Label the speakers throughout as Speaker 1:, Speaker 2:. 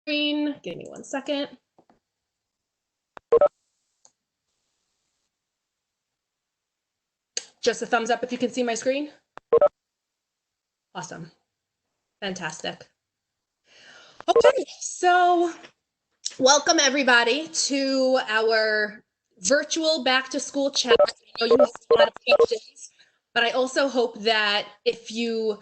Speaker 1: screen. Give me 1 second. Just a thumbs up if you can see my screen. Awesome. Fantastic. Okay, so welcome everybody to our virtual back to school chat. I know you have a lot of questions, but I also hope that if you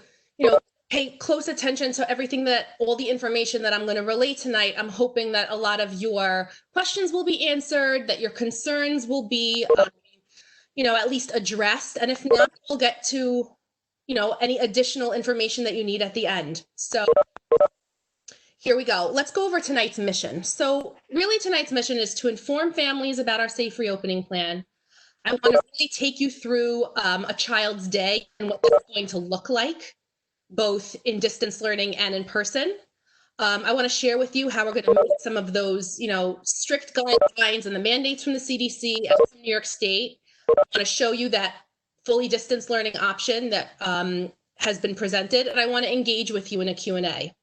Speaker 1: pay close attention to everything all the information that I'm going to relay tonight, I'm hoping that a lot of your questions will be answered, that your concerns will be, at least addressed. And if not, we'll get to, any additional information that you need at the end. So here we go. Let's go over tonight's mission. So really tonight's mission is to inform families about our safe reopening plan. I want to really take you through a child's day and what that's going to look like, both in distance learning and in person. I want to share with you how we're going to meet some of those, strict guidelines and the mandates from the CDC and from New York State. I want to show you that fully distance learning option that has been presented, and I want to engage with you in a Q&A.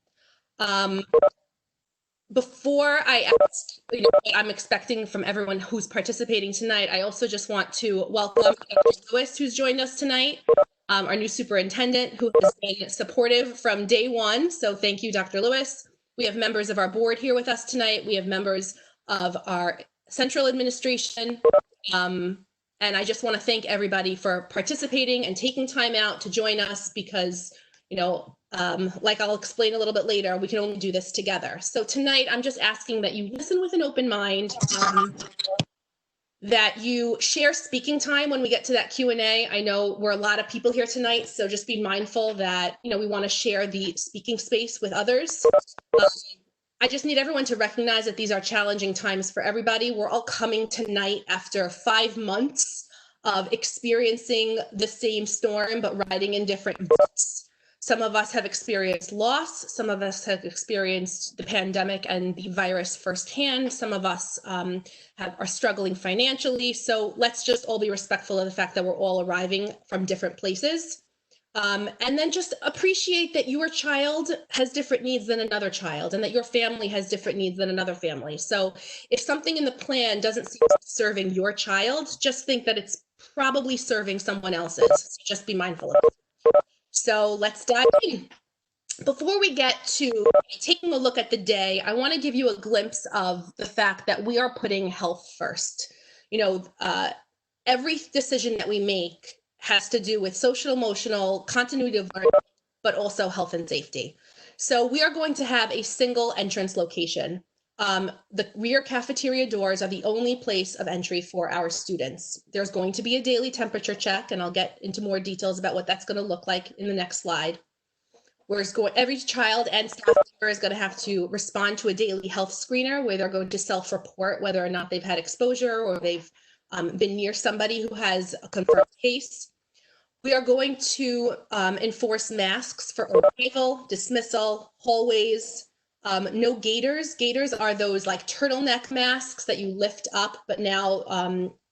Speaker 1: Before I ask, what I'm expecting from everyone who's participating tonight, I also just want to welcome Dr. Lewis, who's joined us tonight, our new superintendent, who has been supportive from day one. So thank you, Dr. Lewis. We have members of our board here with us tonight. We have members of our central administration. And I just want to thank everybody for participating and taking time out to join us because, like I'll explain a little bit later, we can only do this together. So tonight, I'm just asking that you listen with an open mind, that you share speaking time when we get to that Q&A. I know we're a lot of people here tonight, so just be mindful that, we want to share the speaking space with others. I just need everyone to recognize that these are challenging times for everybody. We're all coming tonight after 5 months of experiencing the same storm, but riding in different boats. Some of us have experienced loss. Some of us have experienced the pandemic and the virus firsthand. Some of us are struggling financially. So let's just all be respectful of the fact that we're all arriving from different places. And then just appreciate that your child has different needs than another child, and that your family has different needs than another family. So if something in the plan doesn't seem to be serving your child, just think that it's probably serving someone else's. So just be mindful of it. So let's dive in. Before we get to taking a look at the day, I want to give you a glimpse of the fact that we are putting health first. Every decision that we make has to do with social, emotional, continuity of learning, but also health and safety. So we are going to have a single entrance location. The rear cafeteria doors are the only place of entry for our students. There's going to be a daily temperature check, and I'll get into more details about what that's going to look like in the next slide. Every child and staff member is going to have to respond to a daily health screener where they're going to self-report whether or not they've had exposure or they've been near somebody who has a confirmed case. We are going to enforce masks for arrival, dismissal, hallways, no gaiters. Gaiters are those like turtleneck masks that you lift up, but now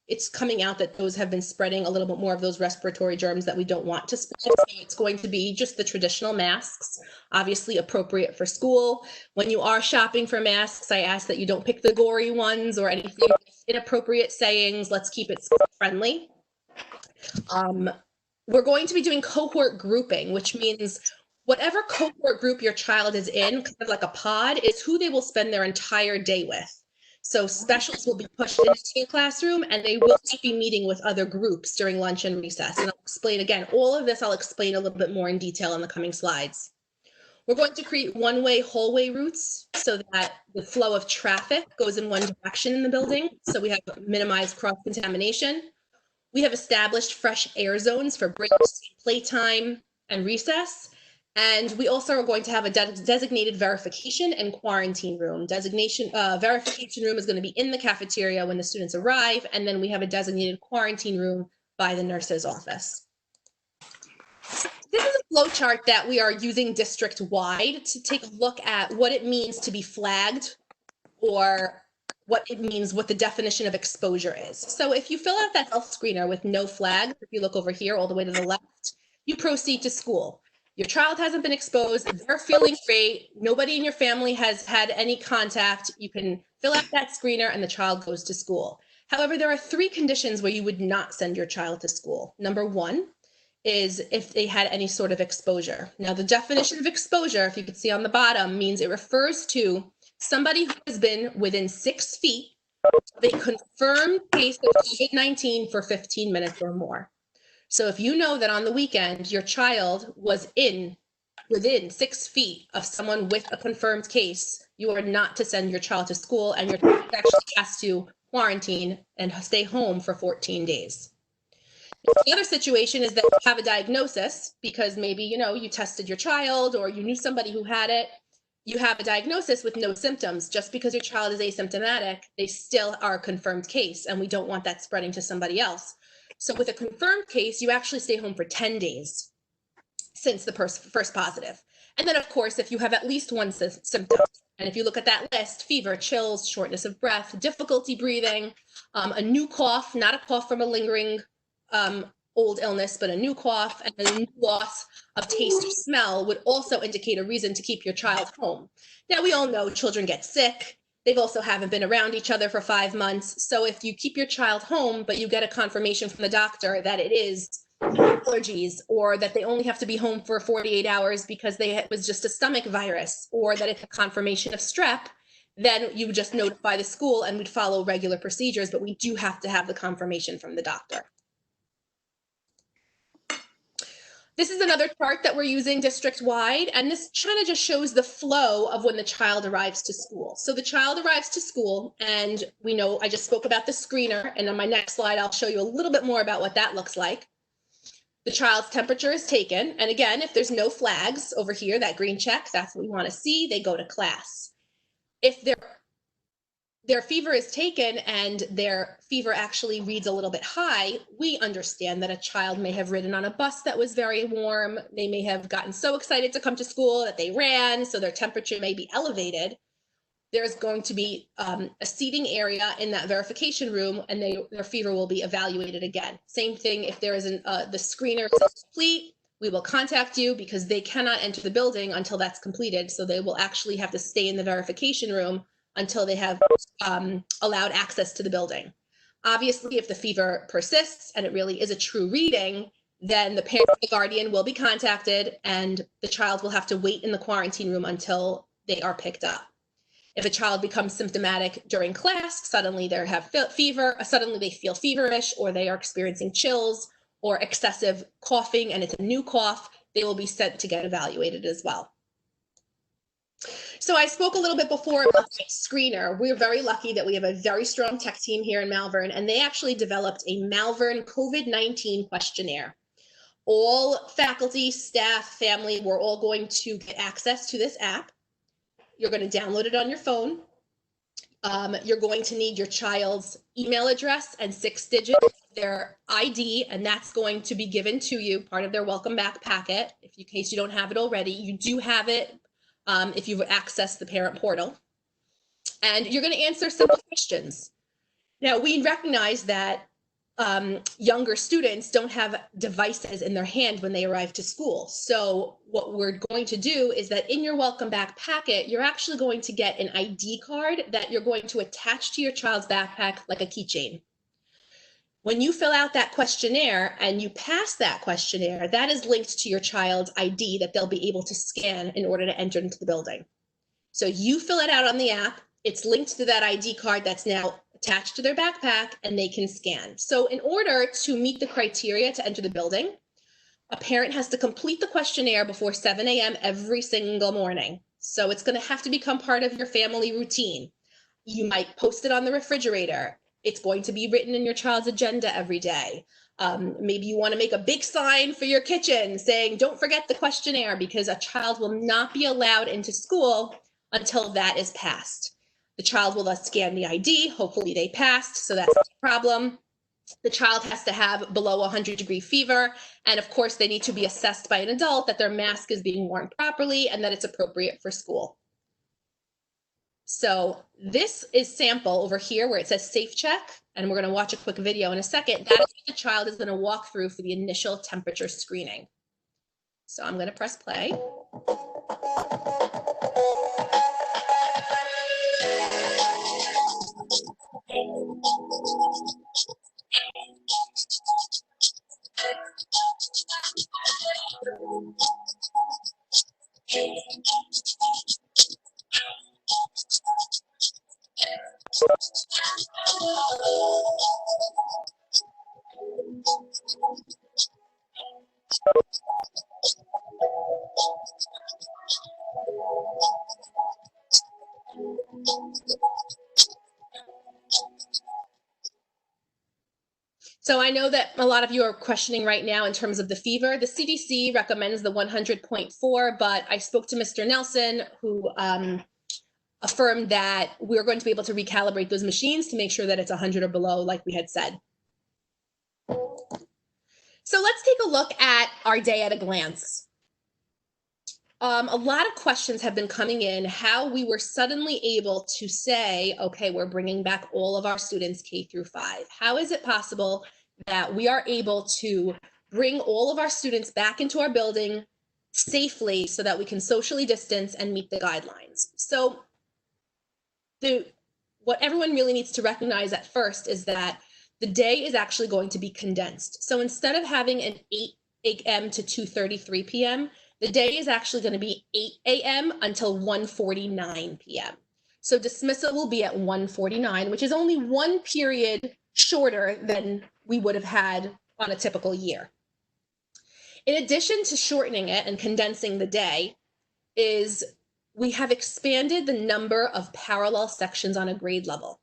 Speaker 1: it's coming out that those have been spreading a little bit more of those respiratory germs that we don't want to spread. So it's going to be just the traditional masks, obviously appropriate for school. When you are shopping for masks, I ask that you don't pick the gory ones or anything with inappropriate sayings. Let's keep it friendly. We're going to be doing cohort grouping, which means whatever cohort group your child is in, kind of like a pod, is who they will spend their entire day with. So specials will be pushed into your classroom, and they will be meeting with other groups during lunch and recess. And I'll explain again, all of this I'll explain a little bit more in detail in the coming slides. We're going to create one-way hallway routes so that the flow of traffic goes in one direction in the building. So we have minimized cross-contamination. We have established fresh air zones for breaks, playtime, and recess. And we also are going to have a designated verification and quarantine room. Verification room is going to be in the cafeteria when the students arrive, and then we have a designated quarantine room by the nurse's office. This is a flow chart that we are using district-wide to take a look at what it means to be flagged or what it means, what the definition of exposure is. So if you fill out that health screener with no flags, if you look over here all the way to the left, you proceed to school. Your child hasn't been exposed. They're feeling great. Nobody in your family has had any contact. You can fill out that screener and the child goes to school. However, there are 3 conditions where you would not send your child to school. Number 1 is if they had any sort of exposure. Now, the definition of exposure, if you could see on the bottom, means it refers to somebody who has been within 6 feet of a confirmed case of COVID-19 for 15 minutes or more. So if you know that on the weekend, your child was within 6 feet of someone with a confirmed case, you are not to send your child to school, and your child actually has to quarantine and stay home for 14 days. The other situation is that you have a diagnosis because maybe, you tested your child or you knew somebody who had it. You have a diagnosis with no symptoms. Just because your child is asymptomatic, they still are a confirmed case, and we don't want that spreading to somebody else. So with a confirmed case, you actually stay home for 10 days since the first positive. And then, of course, if you have at least one symptom, and if you look at that list, fever, chills, shortness of breath, difficulty breathing, a new cough, not a cough from a lingering old illness, but a new cough, and a new loss of taste or smell would also indicate a reason to keep your child home. Now, we all know children get sick. They've also haven't been around each other for 5 months. So if you keep your child home, but you get a confirmation from the doctor that it is allergies, or that they only have to be home for 48 hours because it was just a stomach virus, or that it's a confirmation of strep, then you would just notify the school and we'd follow regular procedures, but we do have to have the confirmation from the doctor. This is another chart that we're using district-wide, and this kind of just shows the flow of when the child arrives to school. So the child arrives to school, and we know I just spoke about the screener, and on my next slide, I'll show you a little bit more about what that looks like. The child's temperature is taken, and again, if there's no flags over here, that green check, that's what we want to see, they go to class. If their fever is taken and their fever actually reads a little bit high, we understand that a child may have ridden on a bus that was very warm. They may have gotten so excited to come to school that they ran, so their temperature may be elevated. There's going to be a seating area in that verification room, and their fever will be evaluated again. Same thing if there isn't the screener is complete, we will contact you because they cannot enter the building until that's completed. So they will actually have to stay in the verification room until they have allowed access to the building. Obviously, if the fever persists and it really is a true reading, then the parent or the guardian will be contacted and the child will have to wait in the quarantine room until they are picked up. If a child becomes symptomatic during class, suddenly they have fever, suddenly they feel feverish, or they are experiencing chills or excessive coughing and it's a new cough, they will be sent to get evaluated as well. So I spoke a little bit before about the screener. We're very lucky that we have a very strong tech team here in Malvern, and they actually developed a Malvern COVID-19 questionnaire. All faculty, staff, family, we're all going to get access to this app. You're going to download it on your phone. You're going to need your child's email address and 6 digits of their ID, and that's going to be given to you, part of their welcome back packet. If in case you don't have it already, you do have it if you've accessed the parent portal. And you're going to answer simple questions. Now, we recognize that younger students don't have devices in their hand when they arrive to school. So what we're going to do is that in your welcome back packet, you're actually going to get an ID card that you're going to attach to your child's backpack like a keychain. When you fill out that questionnaire and you pass that questionnaire, that is linked to your child's ID that they'll be able to scan in order to enter into the building. So you fill it out on the app, it's linked to that ID card that's now attached to their backpack, and they can scan. So in order to meet the criteria to enter the building, a parent has to complete the questionnaire before 7 a.m. every single morning. So it's going to have to become part of your family routine. You might post it on the refrigerator. It's going to be written in your child's agenda every day. Maybe you want to make a big sign for your kitchen saying, don't forget the questionnaire, because a child will not be allowed into school until that is passed. The child will thus scan the ID. Hopefully they passed, so that's not a problem. The child has to have below 100-degree fever. And of course, they need to be assessed by an adult that their mask is being worn properly and that it's appropriate for school. So this is sample over here where it says safe check, and we're going to watch a quick video in a second. That is what the child is going to walk through for the initial temperature screening. So I'm going to press play. So I know that a lot of you are questioning right now in terms of the fever. The CDC recommends the 100.4, but I spoke to Mr. Nelson, who affirmed that we're going to be able to recalibrate those machines to make sure that it's 100 or below, like we had said. So let's take a look at our day at a glance. A lot of questions have been coming in how we were suddenly able to say, okay, we're bringing back all of our students K through 5. How is it possible that we are able to bring all of our students back into our building safely so that we can socially distance and meet the guidelines? So what everyone really needs to recognize at first is that the day is actually going to be condensed. So instead of having an 8 a.m. to 2:33 p.m., the day is actually going to be 8 a.m. until 1:49 p.m. So dismissal will be at 1:49, which is only one period shorter than we would have had on a typical year. In addition to shortening it and condensing the day, we have expanded the number of parallel sections on a grade level.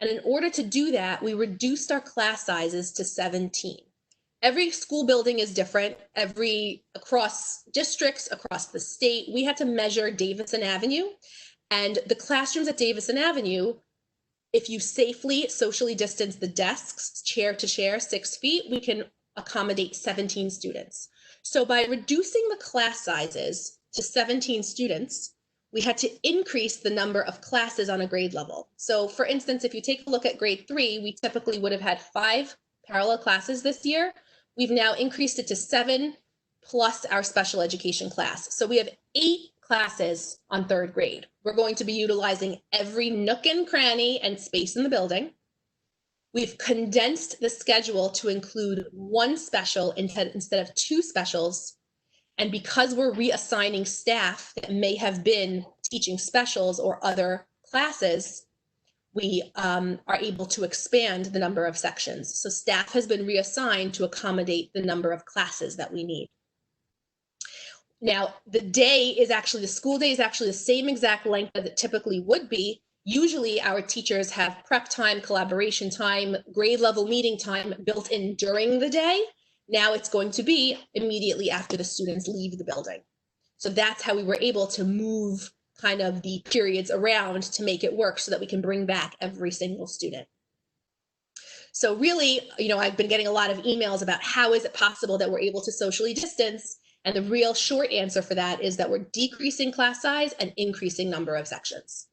Speaker 1: And in order to do that, we reduced our class sizes to 17. Every school building is different. Across districts, across the state, we had to measure Davison Avenue. And the classrooms at Davison Avenue, if you safely socially distance the desks, chair to chair, 6 feet, we can accommodate 17 students. So by reducing the class sizes to 17 students, we had to increase the number of classes on a grade level. So for instance, if you take a look at grade 3, we typically would have had 5 parallel classes this year. We've now increased it to 7 plus our special education class. So we have 8 classes on 3rd grade. We're going to be utilizing every nook and cranny and space in the building. We've condensed the schedule to include 1 special instead of 2 specials. And because we're reassigning staff that may have been teaching specials or other classes, we are able to expand the number of sections. So staff has been reassigned to accommodate the number of classes that we need. Now, the school day is actually the same exact length as it typically would be. Usually our teachers have prep time, collaboration time, grade level meeting time built in during the day. Now it's going to be immediately after the students leave the building. So that's how we were able to move kind of the periods around to make it work so that we can bring back every single student. So really, I've been getting a lot of emails about how is it possible that we're able to socially distance, and the real short answer for that is that we're decreasing class size and increasing number of sections.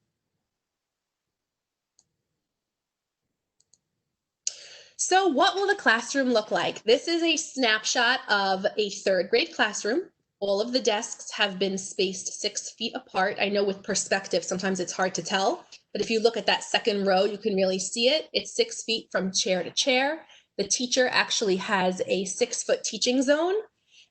Speaker 1: So what will the classroom look like? This is a snapshot of a 3rd grade classroom. All of the desks have been spaced 6 feet apart. I know with perspective, sometimes it's hard to tell, but if you look at that 2nd row, you can really see it. It's 6 feet from chair to chair. The teacher actually has a 6-foot teaching zone.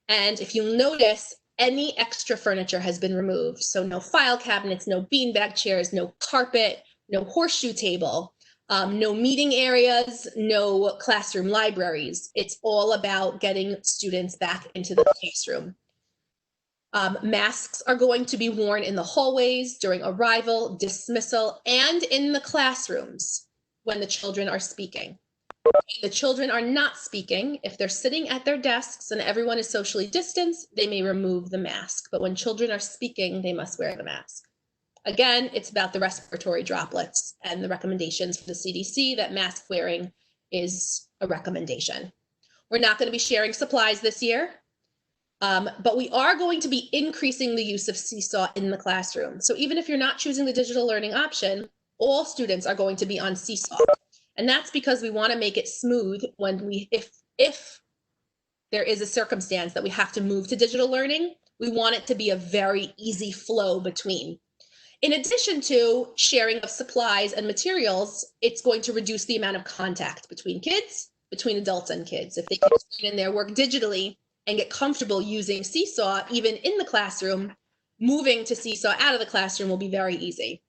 Speaker 1: And if you'll notice, any extra furniture has been removed. So no file cabinets, no beanbag chairs, no carpet, no horseshoe table. No meeting areas, no classroom libraries. It's all about getting students back into the classroom. Masks are going to be worn in the hallways during arrival, dismissal, and in the classrooms when the children are speaking. If the children are not speaking, if they're sitting at their desks and everyone is socially distanced, they may remove the mask. But when children are speaking, they must wear the mask. Again, it's about the respiratory droplets and the recommendations for the CDC that mask wearing is a recommendation. We're not going to be sharing supplies this year, but we are going to be increasing the use of Seesaw in the classroom. So even if you're not choosing the digital learning option, all students are going to be on Seesaw. And that's because we want to make it smooth when if there is a circumstance that we have to move to digital learning, we want it to be a very easy flow between. In addition to sharing of supplies and materials, it's going to reduce the amount of contact between kids, between adults and kids. If they can turn in their work digitally and get comfortable using Seesaw, even in the classroom, moving to Seesaw out of the classroom will be very easy.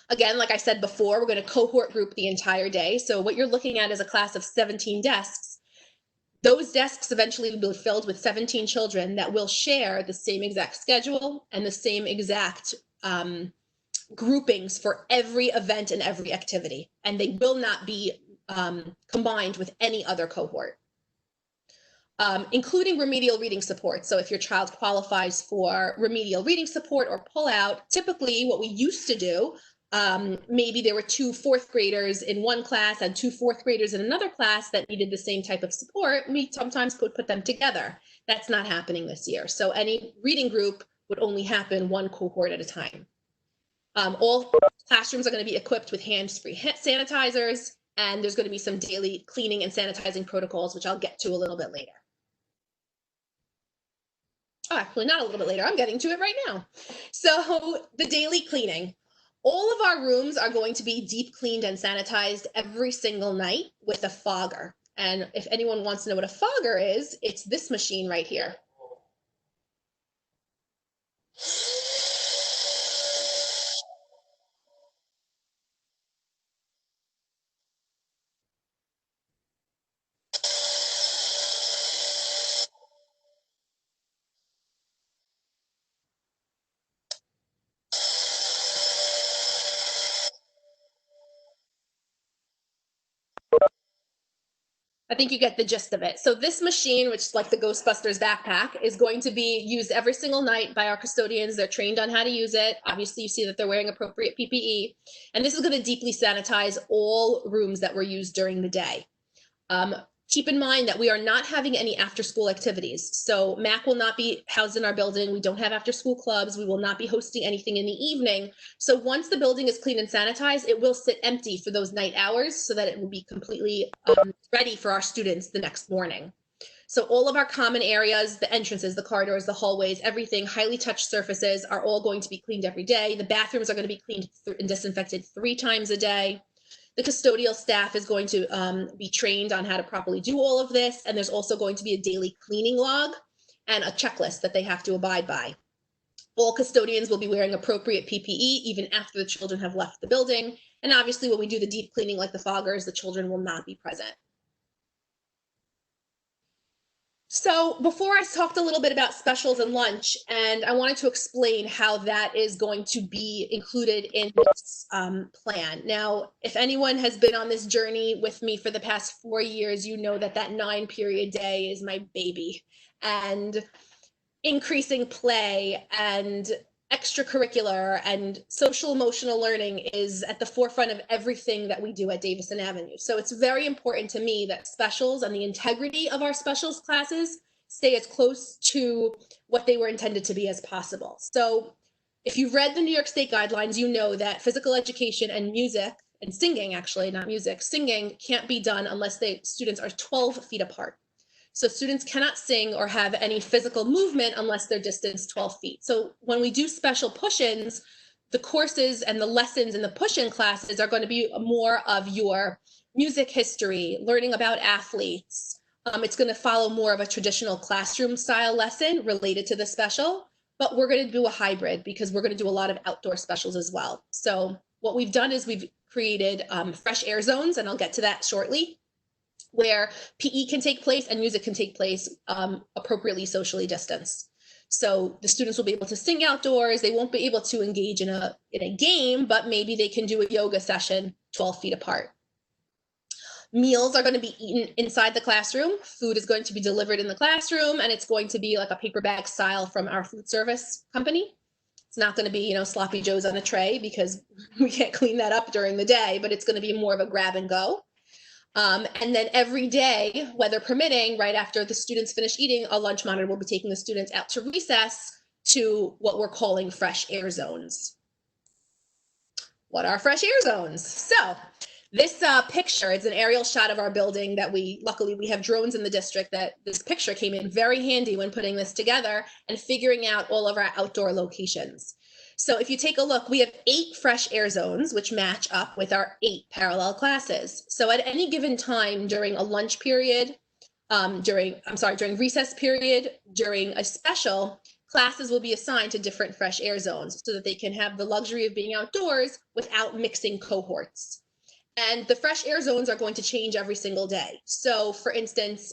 Speaker 1: Again, like I said before, we're going to cohort group the entire day. So what you're looking at is a class of 17 desks. Those desks eventually will be filled with 17 children that will share the same exact schedule and the same exact groupings for every event and every activity. And they will not be combined with any other cohort. Including remedial reading support. So if your child qualifies for remedial reading support or pullout, typically what we used to do, maybe there were 2 4th graders in one class and 2 4th graders in another class that needed the same type of support. We sometimes would put them together. That's not happening this year. So any reading group would only happen one cohort at a time. All classrooms are going to be equipped with hands-free sanitizers, and there's going to be some daily cleaning and sanitizing protocols, which I'll get to a little bit later. Oh, actually, not a little bit later. I'm getting to it right now. So the daily cleaning. All of our rooms are going to be deep cleaned and sanitized every single night with a fogger. And if anyone wants to know what a fogger is, it's this machine right here. I think you get the gist of it. So this machine, which is like the Ghostbusters backpack, is going to be used every single night by our custodians. They're trained on how to use it. Obviously, you see that they're wearing appropriate PPE. And this is going to deeply sanitize all rooms that were used during the day. Keep in mind that we are not having any after-school activities. So MAC will not be housed in our building. We don't have after-school clubs. We will not be hosting anything in the evening. So once the building is clean and sanitized, it will sit empty for those night hours so that it will be completely ready for our students the next morning. So all of our common areas, the entrances, the corridors, the hallways, everything, highly touched surfaces are all going to be cleaned every day. The bathrooms are going to be cleaned and disinfected 3 times a day. The custodial staff is going to be trained on how to properly do all of this. And there's also going to be a daily cleaning log and a checklist that they have to abide by. All custodians will be wearing appropriate PPE even after the children have left the building. And obviously when we do the deep cleaning like the foggers, the children will not be present. So before I talked a little bit about specials and lunch, and I wanted to explain how that is going to be included in this plan. Now, if anyone has been on this journey with me for the past 4 years, you know that that 9-period day is my baby. And increasing play and extracurricular and social emotional learning is at the forefront of everything that we do at Davison Avenue. So it's very important to me that specials and the integrity of our specials classes stay as close to what they were intended to be as possible. So if you've read the New York State guidelines, you know that physical education and music and singing, actually, not music, singing can't be done unless the students are 12 feet apart. So students cannot sing or have any physical movement unless they're distanced 12 feet. So when we do special push-ins, the courses and the lessons in the push-in classes are going to be more of your music history, learning about athletes. It's going to follow more of a traditional classroom style lesson related to the special, but we're going to do a hybrid because we're going to do a lot of outdoor specials as well. So what we've done is we've created fresh air zones, and I'll get to that shortly, where PE can take place and music can take place appropriately socially distanced. So the students will be able to sing outdoors. They won't be able to engage in a game, but maybe they can do a yoga session 12 feet apart. Meals are going to be eaten inside the classroom. Food is going to be delivered in the classroom, and it's going to be like a paper bag style from our food service company. It's not going to be, sloppy joes on a tray because we can't clean that up during the day, but it's going to be more of a grab and go. And then every day, weather permitting, right after the students finish eating, a lunch monitor will be taking the students out to recess to what we're calling fresh air zones. What are fresh air zones? So This picture, it's an aerial shot of our building that luckily we have drones in the district, that this picture came in very handy when putting this together and figuring out all of our outdoor locations. So if you take a look, we have 8 fresh air zones, which match up with our 8 parallel classes. So at any given time during a lunch period, during recess period, during a special, classes will be assigned to different fresh air zones so that they can have the luxury of being outdoors without mixing cohorts. And the fresh air zones are going to change every single day. So for instance,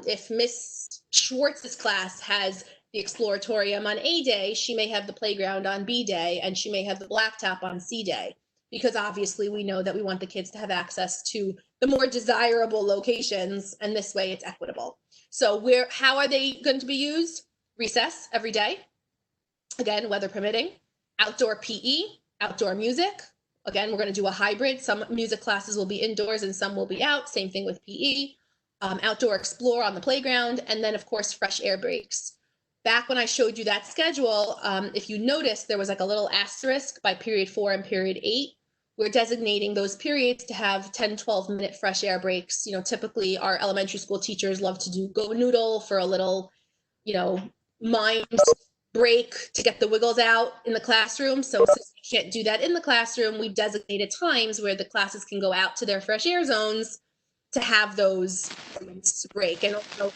Speaker 1: if Miss Schwartz's class has the exploratorium on A day, she may have the playground on B day, and she may have the blacktop on C day, because obviously we know that we want the kids to have access to the more desirable locations, and this way it's equitable. So how are they going to be used? Recess every day, again, weather permitting, outdoor PE, outdoor music. Again, we're going to do a hybrid. Some music classes will be indoors and some will be out. Same thing with PE. Outdoor explore on the playground, and then of course fresh air breaks. Back when I showed you that schedule, if you noticed, there was like a little asterisk by period 4 and period 8. We're designating those periods to have 10, 12-minute fresh air breaks. You know, typically our elementary school teachers love to do go noodle for a little, you know, mind break to get the wiggles out in the classroom. So since we can't do that in the classroom, we've designated times where the classes can go out to their fresh air zones to have those break. And also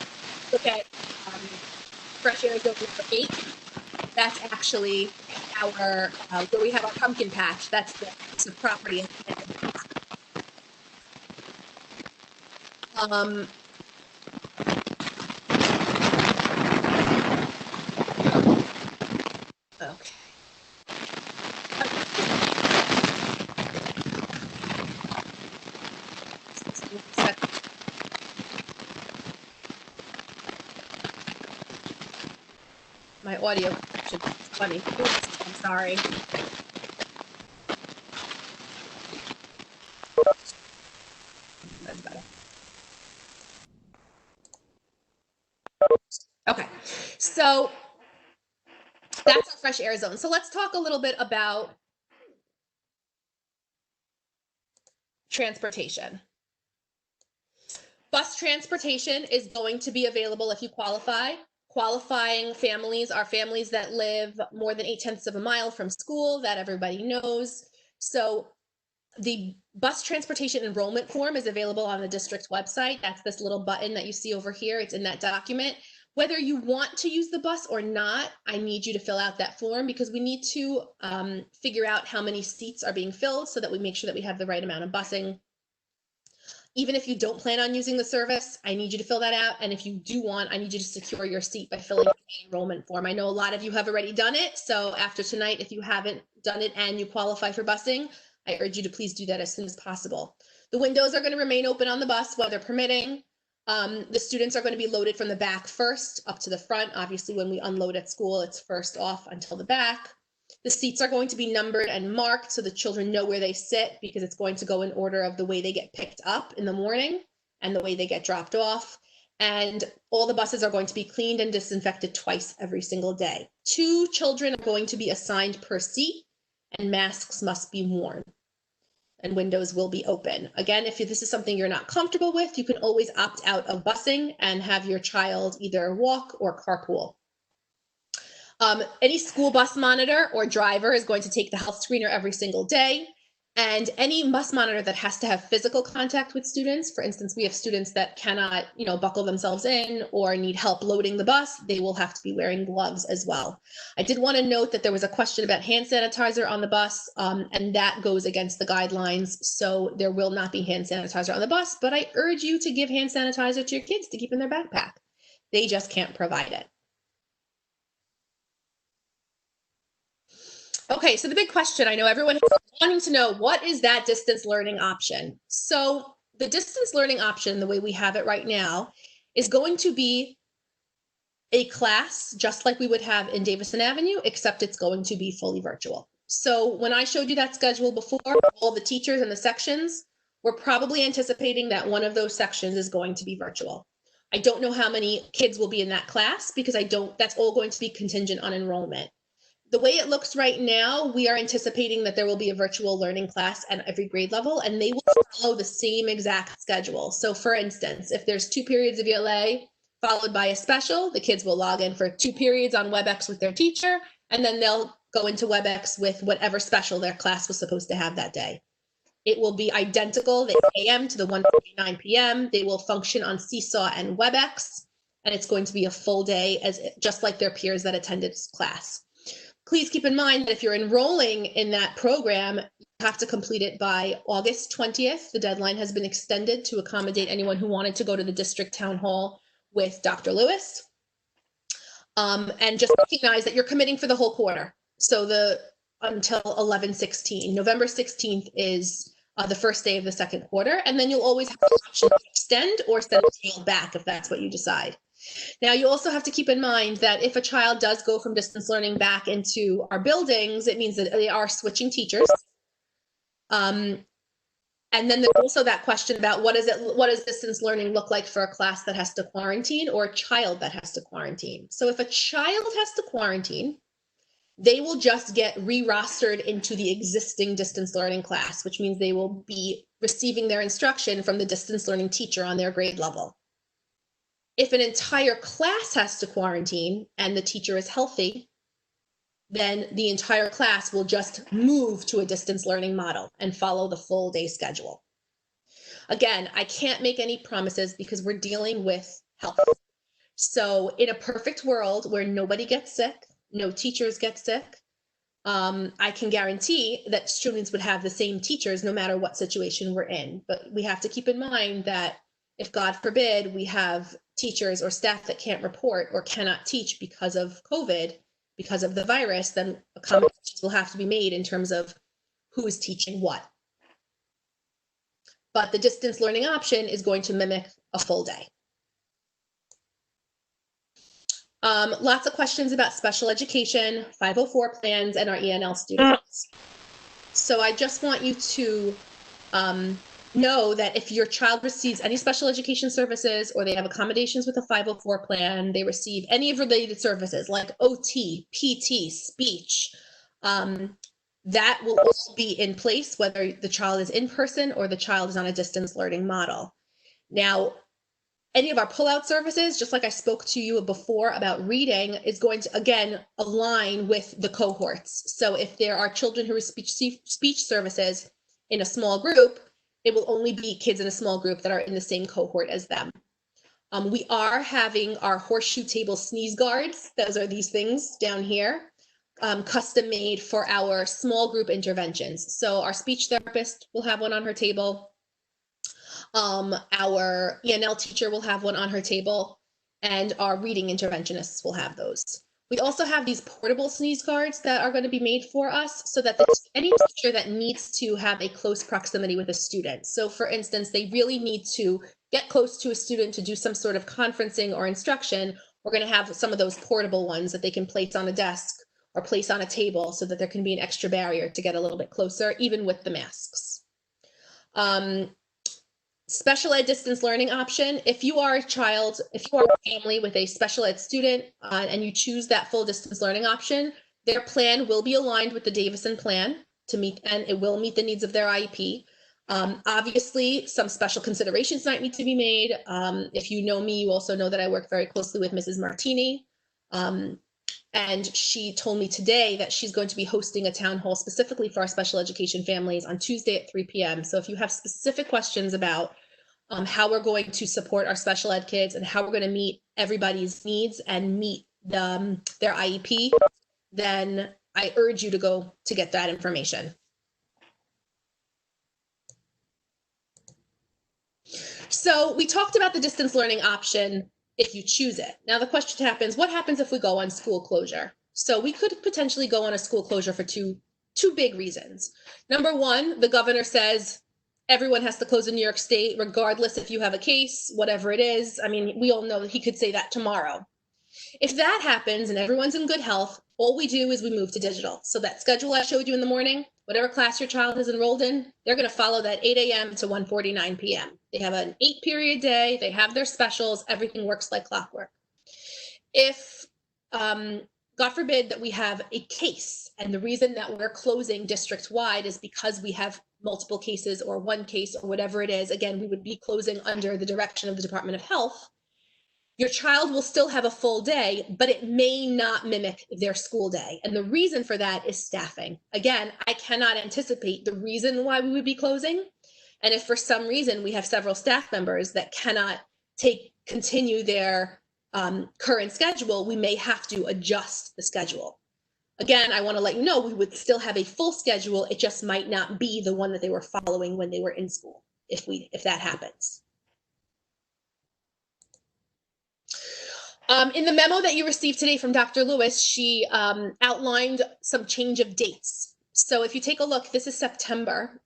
Speaker 1: look at fresh air zone number 8. That's actually our where we have our pumpkin patch. That's the piece of property. Okay. My audio should be funny. Oops, I'm sorry. That's better. Okay, so that's our fresh air zone. So let's talk a little bit about transportation. Bus transportation is going to be available if you qualify. Qualifying families are families that live more than 0.8 of a mile from school, that everybody knows. So the bus transportation enrollment form is available on the district's website. That's this little button that you see over here. It's in that document. Whether you want to use the bus or not, I need you to fill out that form, because we need to figure out how many seats are being filled so that we make sure that we have the right amount of busing. Even if you don't plan on using the service, I need you to fill that out. And if you do want, I need you to secure your seat by filling out the enrollment form. I know a lot of you have already done it. So after tonight, if you haven't done it and you qualify for busing, I urge you to please do that as soon as possible. The windows are going to remain open on the bus, weather permitting. The students are going to be loaded from the back first up to the front. Obviously, when we unload at school, it's first off until the back. The seats are going to be numbered and marked so the children know where they sit, because it's going to go in order of the way they get picked up in the morning and the way they get dropped off. And all the buses are going to be cleaned and disinfected twice every single day. 2 children are going to be assigned per seat, and masks must be worn. And windows will be open. Again, if this is something you're not comfortable with, you can always opt out of busing and have your child either walk or carpool. Any school bus monitor or driver is going to take the health screener every single day. And any bus monitor that has to have physical contact with students, for instance, we have students that cannot, buckle themselves in or need help loading the bus, they will have to be wearing gloves as well. I did want to note that there was a question about hand sanitizer on the bus, and that goes against the guidelines. So there will not be hand sanitizer on the bus, but I urge you to give hand sanitizer to your kids to keep in their backpack. They just can't provide it. Okay, so the big question, I know everyone is wanting to know, what is that distance learning option? So the distance learning option, the way we have it right now, is going to be a class just like we would have in Davison Avenue, except it's going to be fully virtual. So when I showed you that schedule before, all the teachers and the sections, we're probably anticipating that one of those sections is going to be virtual. I don't know how many kids will be in that class, because that's all going to be contingent on enrollment. the way it looks right now, we are anticipating that there will be a virtual learning class at every grade level, and they will follow the same exact schedule. So for instance, if there's 2 periods of ELA followed by a special, the kids will log in for 2 periods on WebEx with their teacher, and then they'll go into WebEx with whatever special their class was supposed to have that day. It will be identical, the AM to the 1:49 p.m. They will function on Seesaw and WebEx, and it's going to be a full day, just like their peers that attended class. Please keep in mind that if you're enrolling in that program, you have to complete it by August 20th. The deadline has been extended to accommodate anyone who wanted to go to the district town hall with Dr. Lewis. And just recognize that you're committing for the whole quarter. So until 11/16. November 16th is the first day of the second quarter, and then you'll always have the option to extend or send the child back if that's what you decide. Now, you also have to keep in mind that if a child does go from distance learning back into our buildings, it means that they are switching teachers. And then there's also that question about what does distance learning look like for a class that has to quarantine or a child that has to quarantine? So if a child has to quarantine, they will just get re-rostered into the existing distance learning class, which means they will be receiving their instruction from the distance learning teacher on their grade level. If an entire class has to quarantine and the teacher is healthy, then the entire class will just move to a distance learning model and follow the full day schedule. Again, I can't make any promises because we're dealing with health. So in a perfect world where nobody gets sick, no teachers get sick, I can guarantee that students would have the same teachers no matter what situation we're in. But we have to keep in mind that if, God forbid, we have teachers or staff that can't report or cannot teach because of COVID, because of the virus, then accommodations will have to be made in terms of who is teaching what. But the distance learning option is going to mimic a full day. Lots of questions about special education, 504 plans, and our ENL students. So I just want you to know that if your child receives any special education services or they have accommodations with a 504 plan, they receive any of related services like OT, PT, speech, that will also be in place whether the child is in person or the child is on a distance learning model. Now, any of our pullout services, just like I spoke to you before about reading, is going to, again, align with the cohorts. So if there are children who receive speech services in a small group, it will only be kids in a small group that are in the same cohort as them. We are having our horseshoe table sneeze guards. Those are these things down here, custom made for our small group interventions. So our speech therapist will have one on her table. Our ENL teacher will have one on her table, and our reading interventionists will have those. We also have these portable sneeze guards that are going to be made for us so that any teacher that needs to have a close proximity with a student. So for instance, they really need to get close to a student to do some sort of conferencing or instruction. We're going to have some of those portable ones that they can place on a desk or place on a table so that there can be an extra barrier to get a little bit closer, even with the masks. Special ed distance learning option. If you are a child, if you are a family with a special ed student and you choose that full distance learning option, their plan will be aligned with the Davison plan to meet, and it will meet the needs of their IEP. Obviously, some special considerations might need to be made. If you know me, you also know that I work very closely with Mrs. Martini. And she told me today that she's going to be hosting a town hall specifically for our special education families on Tuesday at 3 p.m. So if you have specific questions about how we're going to support our special ed kids and how we're going to meet everybody's needs and meet their IEP, then I urge you to go to get that information. So we talked about the distance learning option if you choose it. Now the question happens, what happens if we go on school closure? So we could potentially go on a school closure for two big reasons. Number one, the governor says everyone has to close in New York State, regardless if you have a case, whatever it is. I mean, we all know that he could say that tomorrow. If that happens and everyone's in good health, all we do is we move to digital. So that schedule I showed you in the morning, whatever class your child is enrolled in, they're going to follow that 8 a.m. to 1:49 p.m. They have an 8-period day. They have their specials. Everything works like clockwork. If God forbid that we have a case, and the reason that we're closing district-wide is because we have multiple cases or one case or whatever it is. Again, we would be closing under the direction of the Department of Health. Your child will still have a full day, but it may not mimic their school day. And the reason for that is staffing. Again, I cannot anticipate the reason why we would be closing. And if for some reason we have several staff members that cannot continue their current schedule, we may have to adjust the schedule. Again, I want to let you know we would still have a full schedule. It just might not be the one that they were following when they were in school, if that happens. In the memo that you received today from Dr. Lewis, she outlined some change of dates. So if you take a look, this is September.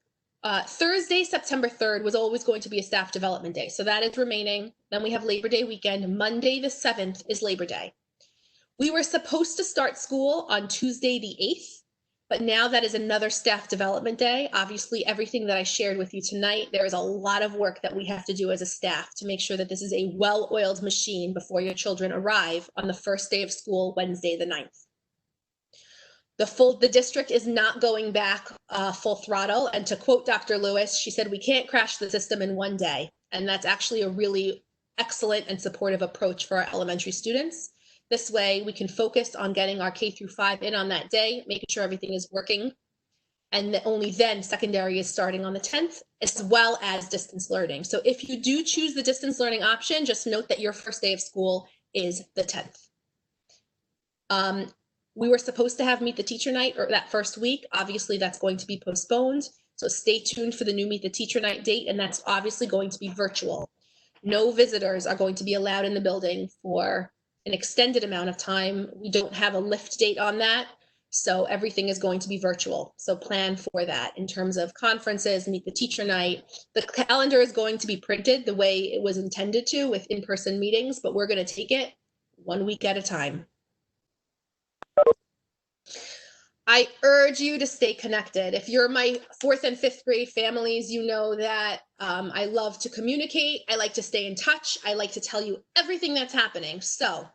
Speaker 1: Thursday, September 3rd was always going to be a staff development day. So that is remaining. Then we have Labor Day weekend. Monday the 7th is Labor Day. We were supposed to start school on Tuesday the 8th, but now that is another staff development day. Obviously, everything that I shared with you tonight, there is a lot of work that we have to do as a staff to make sure that this is a well-oiled machine before your children arrive on the first day of school, Wednesday the 9th. The district is not going back full throttle. And to quote Dr. Lewis, she said, we can't crash the system in one day. And that's actually a really excellent and supportive approach for our elementary students. This way we can focus on getting our K through 5 in on that day, making sure everything is working. And only then secondary is starting on the 10th, as well as distance learning. So if you do choose the distance learning option, just note that your first day of school is the 10th. We were supposed to have Meet the Teacher Night or that first week. Obviously, that's going to be postponed. So stay tuned for the new Meet the Teacher Night date, and that's obviously going to be virtual. No visitors are going to be allowed in the building for an extended amount of time. We don't have a lift date on that, so everything is going to be virtual. So plan for that in terms of conferences, Meet the Teacher Night. The calendar is going to be printed the way it was intended to with in-person meetings, but we're going to take it 1 week at a time. I urge you to stay connected. If you're my 4th and 5th grade families, you know that I love to communicate. I like to stay in touch. I like to tell you everything that's happening. So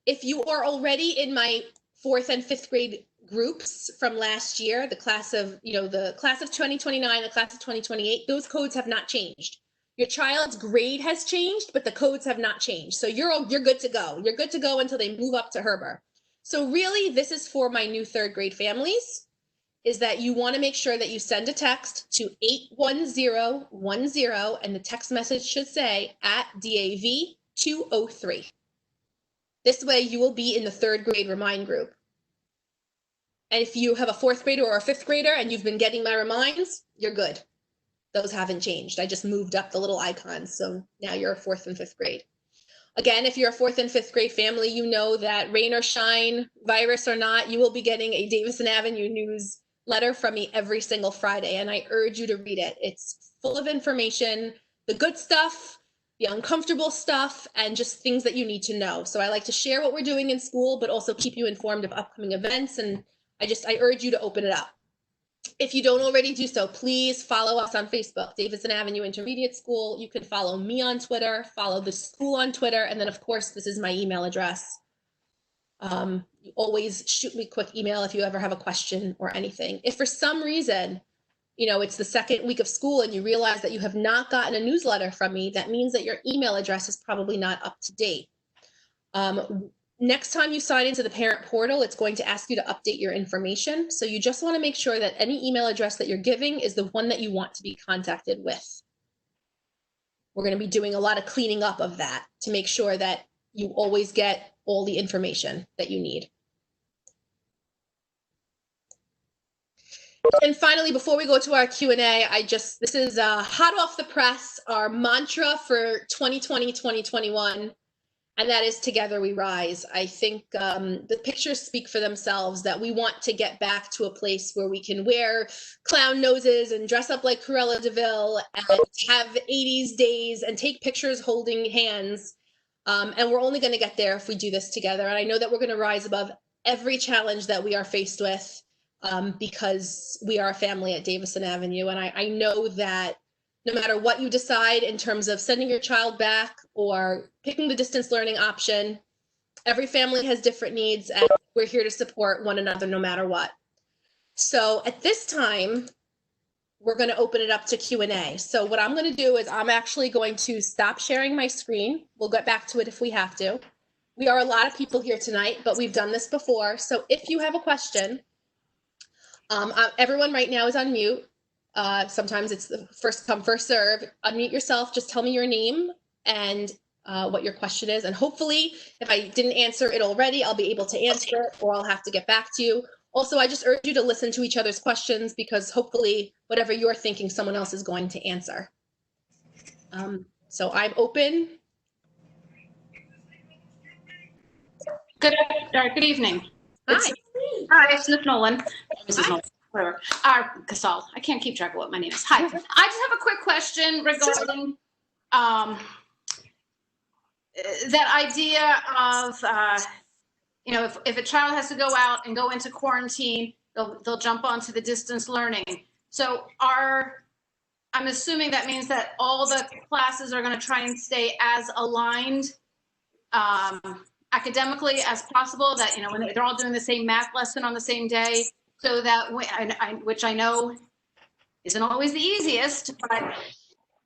Speaker 1: if you are already in my 4th and 5th grade groups from last year, the class of 2029, the class of 2028, those codes have not changed. Your child's grade has changed, but the codes have not changed. So you're good to go. You're good to go until they move up to Herber. So really, this is for my new 3rd grade families, is that you want to make sure that you send a text to 81010, and the text message should say @DAV203. This way you will be in the 3rd grade Remind group. And if you have a 4th grader or a 5th grader and you've been getting my reminds, you're good. Those haven't changed. I just moved up the little icons. So now you're 4th and 5th grade. Again, if you're a 4th and 5th grade family, you know that rain or shine, virus or not, you will be getting a Davison Avenue newsletter from me every single Friday, and I urge you to read it. It's full of information, the good stuff, the uncomfortable stuff, and just things that you need to know. So I like to share what we're doing in school, but also keep you informed of upcoming events, and I urge you to open it up. If you don't already do so, please follow us on Facebook, Davison Avenue Intermediate School. You can follow me on Twitter, follow the school on Twitter, and then, of course, this is my email address. You always shoot me a quick email if you ever have a question or anything. If for some reason, it's the 2nd week of school and you realize that you have not gotten a newsletter from me, that means that your email address is probably not up to date. Next time you sign into the parent portal, it's going to ask you to update your information. So you just want to make sure that any email address that you're giving is the one that you want to be contacted with. We're going to be doing a lot of cleaning up of that to make sure that you always get all the information that you need. And finally, before we go to our Q&A, this is hot off the press, our mantra for 2020-2021. And that is Together We Rise. I think the pictures speak for themselves, that we want to get back to a place where we can wear clown noses and dress up like Cruella de Vil and have 80s days and take pictures holding hands. And we're only going to get there if we do this together. And I know that we're going to rise above every challenge that we are faced with because we are a family at Davison Avenue. And I know that no matter what you decide in terms of sending your child back or picking the distance learning option, Every family has different needs, and we're here to support one another no matter what. So at this time, we're going to open it up to Q&A. So what I'm going to do is I'm actually going to stop sharing my screen. We'll get back to it if we have to. We are a lot of people here tonight, but we've done this before. So if you have a question, everyone right now is on mute. Sometimes it's the first come, first serve. Unmute yourself. Just tell me your name and what your question is. And hopefully, if I didn't answer it already, I'll be able to answer it, or I'll have to get back to you. Also, I just urge you to listen to each other's questions, because hopefully whatever you're thinking, someone else is going to answer. So I'm open.
Speaker 2: Good evening.
Speaker 1: Hi.
Speaker 2: Hi, it's Nick Nolan. Mrs. Nolan, whatever. Casal. I can't keep track of what my name is. Hi. I just have a quick question regarding that idea of, if a child has to go out and go into quarantine, they'll jump onto the distance learning. So I'm assuming that means that all the classes are going to try and stay as aligned academically as possible, that, when they're all doing the same math lesson on the same day, so that, which I know isn't always the easiest, but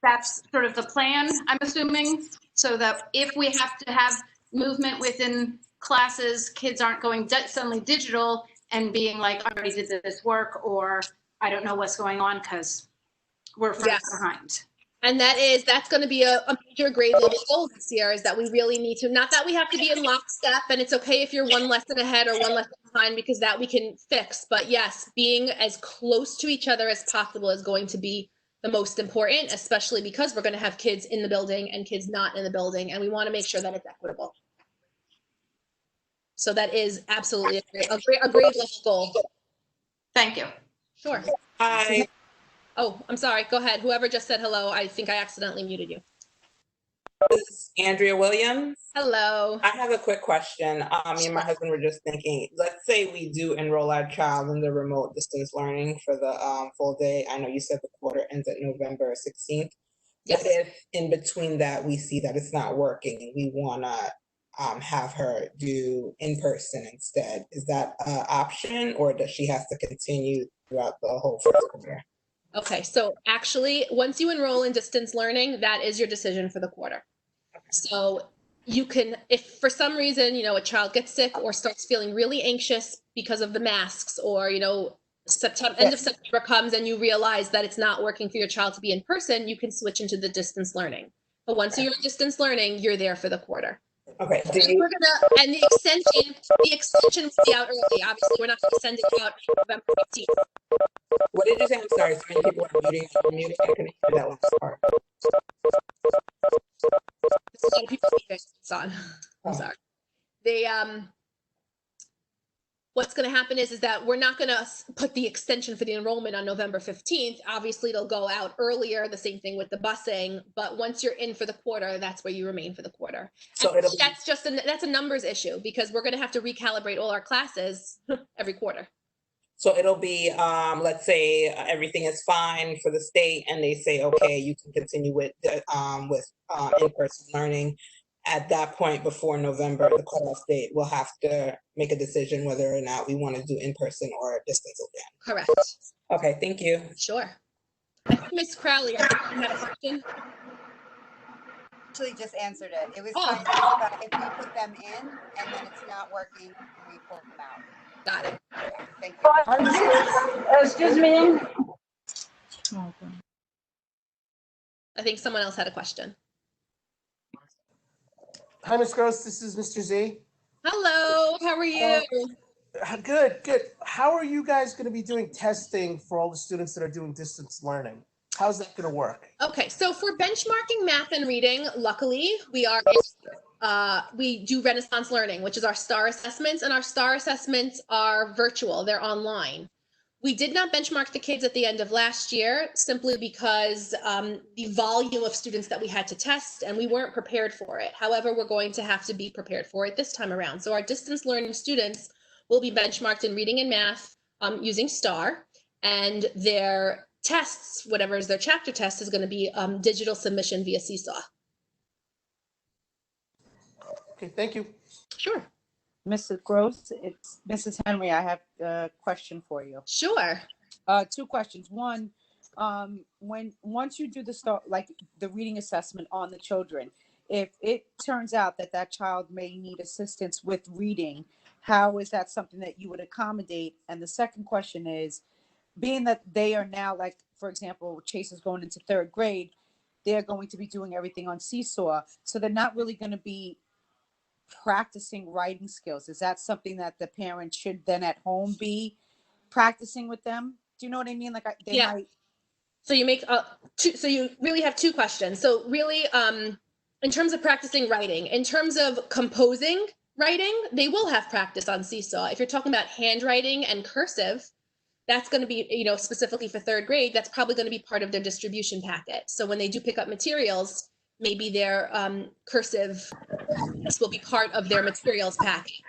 Speaker 2: that's sort of the plan, I'm assuming, so that if we have to have movement within classes, kids aren't going suddenly digital and being like, I already did this work, or I don't know what's going on because we're further behind.
Speaker 1: And that's going to be a major grade level goal this year, is that we really need to, not that we have to be in lockstep, and it's okay if you're one lesson ahead or one lesson behind, because that we can fix. But yes, being as close to each other as possible is going to be the most important, especially because we're going to have kids in the building and kids not in the building, and we want to make sure that it's equitable. So that is absolutely a grade level goal.
Speaker 2: Thank you.
Speaker 1: Sure.
Speaker 3: Hi.
Speaker 1: Oh, I'm sorry. Go ahead. Whoever just said hello, I think I accidentally muted you.
Speaker 3: This is Andrea Williams.
Speaker 1: Hello.
Speaker 3: I have a quick question. Me and my husband were just thinking, let's say we do enroll our child in the remote distance learning for the full day. I know you said the quarter ends at November 16th.
Speaker 1: Yes.
Speaker 3: But if in between that we see that it's not working and we want to have her do in person instead, is that an option, or does she have to continue throughout the whole first quarter?
Speaker 1: Okay, so actually, once you enroll in distance learning, that is your decision for the quarter. So you can, if for some reason, a child gets sick or starts feeling really anxious because of the masks, or, September, end of September comes and you realize that it's not working for your child to be in person, you can switch into the distance learning. But once you're in distance learning, you're there for the quarter.
Speaker 3: Okay.
Speaker 1: And the extension will be out early. Obviously, we're not going to send it out November 15th.
Speaker 3: What did you say? I'm sorry. So many people are muting. I couldn't hear that last part.
Speaker 1: There's a lot of people muting. It's on. I'm sorry. What's going to happen is that we're not going to put the extension for the enrollment on November 15th. Obviously, it'll go out earlier. The same thing with the busing. But once you're in for the quarter, that's where you remain for the quarter. So that's a numbers issue, because we're going to have to recalibrate all our classes every quarter.
Speaker 3: So it'll be, let's say everything is fine for the state, and they say, okay, you can continue with in-person learning. At that point, before November, the cutoff date, we'll have to make a decision whether or not we want to do in-person or distance again.
Speaker 1: Correct.
Speaker 3: Okay, thank you.
Speaker 1: Sure. I think Ms. Crowley, I think you had a question.
Speaker 4: Actually just answered it. It was kind of about if we put them in and then it's not working, we pull them out.
Speaker 1: Got it.
Speaker 4: Thank you.
Speaker 5: Excuse me.
Speaker 1: I think someone else had a question.
Speaker 5: Hi, Ms. Gross. This is Mr. Z.
Speaker 1: Hello. How are you?
Speaker 5: Good. How are you guys going to be doing testing for all the students that are doing distance learning? How's that going to work?
Speaker 1: Okay, so for benchmarking math and reading, luckily we do Renaissance Learning, which is our STAR assessments, and our STAR assessments are virtual. They're online. We did not benchmark the kids at the end of last year, simply because the volume of students that we had to test, and we weren't prepared for it. However, we're going to have to be prepared for it this time around. So our distance learning students will be benchmarked in reading and math using STAR, and their tests, whatever is their chapter test, is going to be digital submission via Seesaw.
Speaker 5: Okay, thank you.
Speaker 1: Sure.
Speaker 6: Mrs. Gross, it's Mrs. Henry. I have a question for you.
Speaker 1: Sure.
Speaker 6: Two questions. One, once you do the reading assessment on the children, if it turns out that that child may need assistance with reading, how is that something that you would accommodate? And the second question is, being that they are now, like, for example, Chase is going into third grade, they're going to be doing everything on Seesaw, so they're not really going to be practicing writing skills. Is that something that the parent should then at home be practicing with them? Do you know what I mean? Like they
Speaker 1: Yeah.
Speaker 6: might.
Speaker 1: So you make two. So you really have two questions. So really, in terms of practicing writing, in terms of composing writing, they will have practice on Seesaw. If you're talking about handwriting and cursive, that's going to be, you know, specifically for third grade, that's probably going to be part of their distribution packet. So when they do pick up materials, maybe their cursive, this will be part of their materials packet.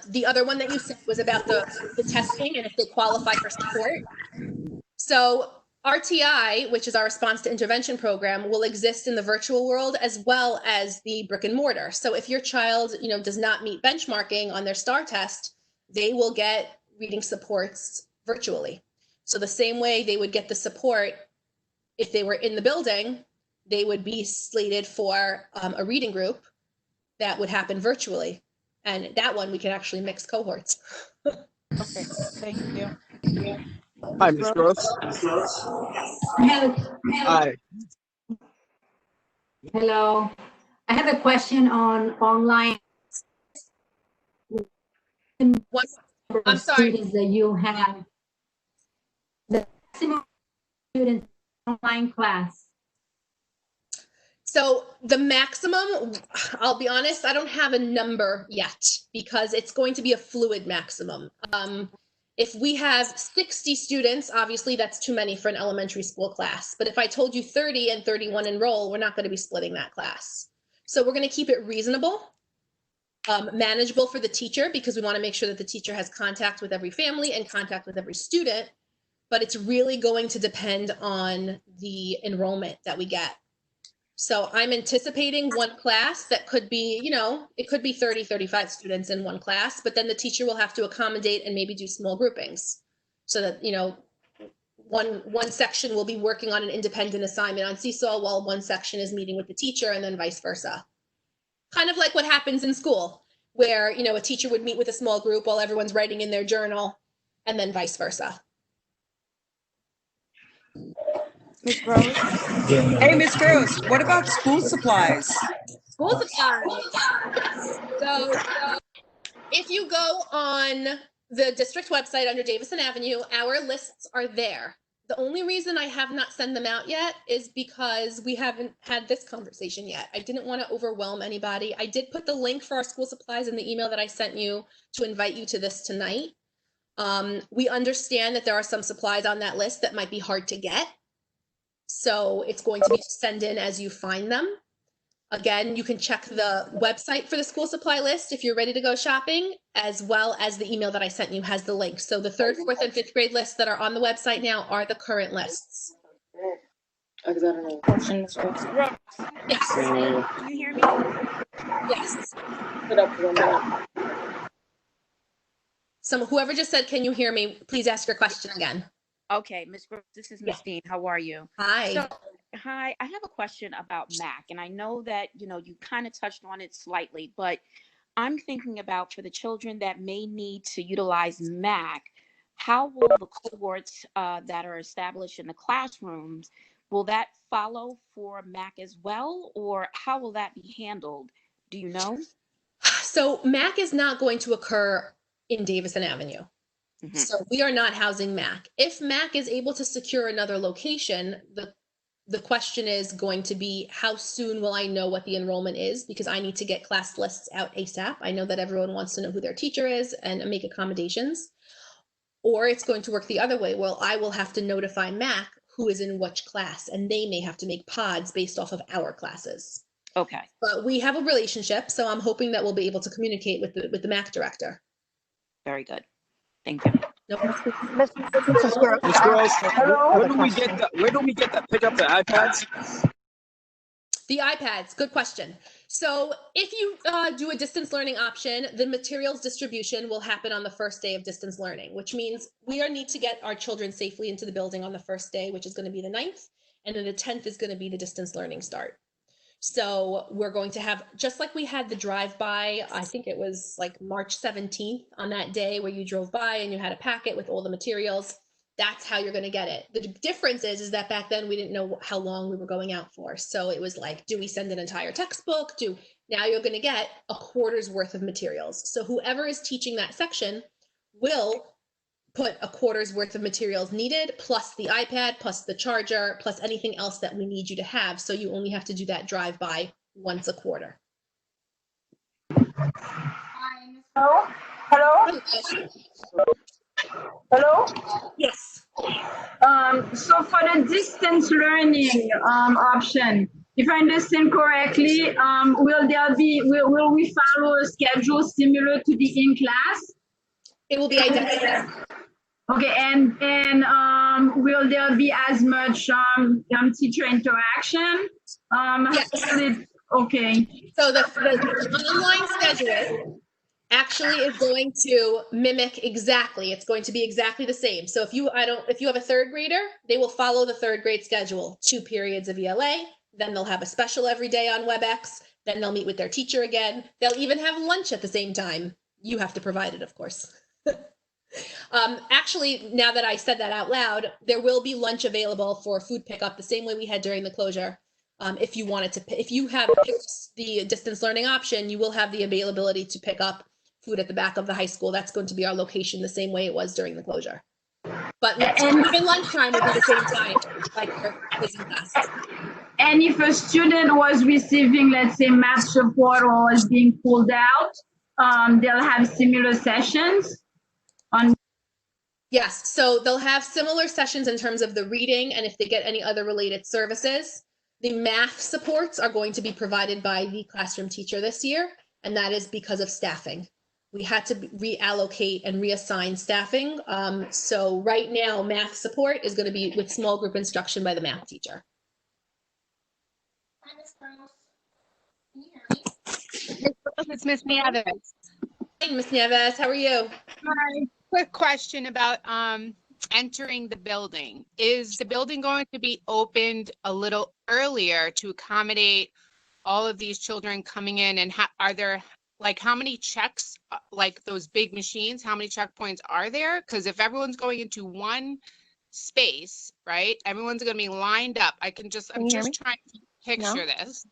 Speaker 1: The other one that you said was about the testing and if they qualify for support. So RTI, which is our response to intervention program, will exist in the virtual world as well as the brick and mortar. So if your child, you know, does not meet benchmarking on their STAR test, they will get reading supports virtually. So the same way they would get the support if they were in the building, they would be slated for a reading group that would happen virtually. And that one, we can actually mix cohorts.
Speaker 6: Okay, thank you.
Speaker 7: Hi, Ms. Gross. Hi.
Speaker 8: Hello. I have a question on online.
Speaker 1: I'm sorry.
Speaker 8: Students that you have. The maximum students online class.
Speaker 1: So the maximum, I'll be honest, I don't have a number yet because it's going to be a fluid maximum. If we have 60 students, obviously that's too many for an elementary school class. But if I told you 30 and 31 enroll, we're not going to be splitting that class. So we're going to keep it reasonable, manageable for the teacher, because we want to make sure that the teacher has contact with every family and contact with every student. But it's really going to depend on the enrollment that we get. So I'm anticipating one class that could be, you know, it could be 30, 35 students in one class, but then the teacher will have to accommodate and maybe do small groupings so that, you know, one section will be working on an independent assignment on Seesaw while one section is meeting with the teacher, and then vice versa. Kind of like what happens in school where, you know, a teacher would meet with a small group while everyone's writing in their journal, and then vice versa.
Speaker 6: Ms. Gross?
Speaker 9: Hey, Ms. Gross, what about school supplies?
Speaker 1: School supplies. So if you go on the district website under Davison Avenue, our lists are there. The only reason I have not sent them out yet is because we haven't had this conversation yet. I didn't want to overwhelm anybody. I did put the link for our school supplies in the email that I sent you to invite you to this tonight. We understand that there are some supplies on that list that might be hard to get. So it's going to be send in as you find them. Again, you can check the website for the school supply list if you're ready to go shopping, as well as the email that I sent you has the link. So the 3rd, 4th, and 5th grade lists that are on the website now are the current lists.
Speaker 6: Question.
Speaker 1: Yes.
Speaker 10: Can you hear me?
Speaker 1: Yes. So whoever just said, can you hear me? Please ask your question again.
Speaker 10: Okay, Ms. Gross, this is Ms. Dean. How are you?
Speaker 1: Hi.
Speaker 10: So, hi, I have a question about MAC, and I know that, you know, you kind of touched on it slightly, but I'm thinking about for the children that may need to utilize MAC, how will the cohorts that are established in the classrooms, will that follow for MAC as well, or how will that be handled? Do you know?
Speaker 1: So MAC is not going to occur in Davison Avenue. Mm-hmm. So we are not housing MAC. If MAC is able to secure another location, the question is going to be, how soon will I know what the enrollment is? Because I need to get class lists out ASAP. I know that everyone wants to know who their teacher is and make accommodations. Or it's going to work the other way. Well, I will have to notify MAC who is in which class, and they may have to make pods based off of our classes.
Speaker 10: Okay.
Speaker 1: But we have a relationship, so I'm hoping that we'll be able to communicate with the MAC director.
Speaker 10: Very good. Thank you.
Speaker 1: No.
Speaker 7: Ms. Gross, where do we get that? Pick up the iPads?
Speaker 1: The iPads, good question. So if you do a distance learning option, the materials distribution will happen on the first day of distance learning, which means we need to get our children safely into the building on the first day, which is going to be the 9th. And then the 10th is going to be the distance learning start. So we're going to have, just like we had the drive-by, I think it was like March 17th on that day where you drove by and you had a packet with all the materials. That's how you're going to get it. The difference is that back then we didn't know how long we were going out for. So it was like, do we send an entire textbook? Now you're going to get a quarter's worth of materials. So whoever is teaching that section will put a quarter's worth of materials needed, plus the iPad, plus the charger, plus anything else that we need you to have. So you only have to do that drive-by once a quarter.
Speaker 11: Hello? Hello? Hello?
Speaker 1: Yes.
Speaker 11: So for the distance learning option, if I understand correctly, will we follow a schedule similar to the in-class?
Speaker 1: It will be identical.
Speaker 11: Okay, and will there be as much teacher interaction?
Speaker 1: Yes.
Speaker 11: Okay.
Speaker 1: So the online schedule actually is going to mimic exactly. It's going to be exactly the same. So if you have a third grader, they will follow the third grade schedule. 2 periods of ELA, then they'll have a special every day on WebEx, then they'll meet with their teacher again. They'll even have lunch at the same time. You have to provide it, of course. Actually, now that I said that out loud, there will be lunch available for food pickup the same way we had during the closure. If you have picked the distance learning option, you will have the availability to pick up food at the back of the high school. That's going to be our location the same way it was during the closure. But even lunchtime will be the same time, like for quizzing classes.
Speaker 11: And if a student was receiving, let's say, math support or was being pulled out, they'll have similar sessions?
Speaker 1: Yes, so they'll have similar sessions in terms of the reading and if they get any other related services. The math supports are going to be provided by the classroom teacher this year, and that is because of staffing. We had to reallocate and reassign staffing. So right now, math support is going to be with small group instruction by the math teacher.
Speaker 12: Hi, Ms. Gross. Can you hear me? Ms. Gross, it's Ms. Nieves.
Speaker 1: Hey, Ms. Nieves, how are you?
Speaker 12: Hi. Quick question about entering the building. Is the building going to be opened a little earlier to accommodate all of these children coming in? And are there, like, how many checks, like those big machines, how many checkpoints are there? Because if everyone's going into one space, right, everyone's going to be lined up. I'm just trying to picture this.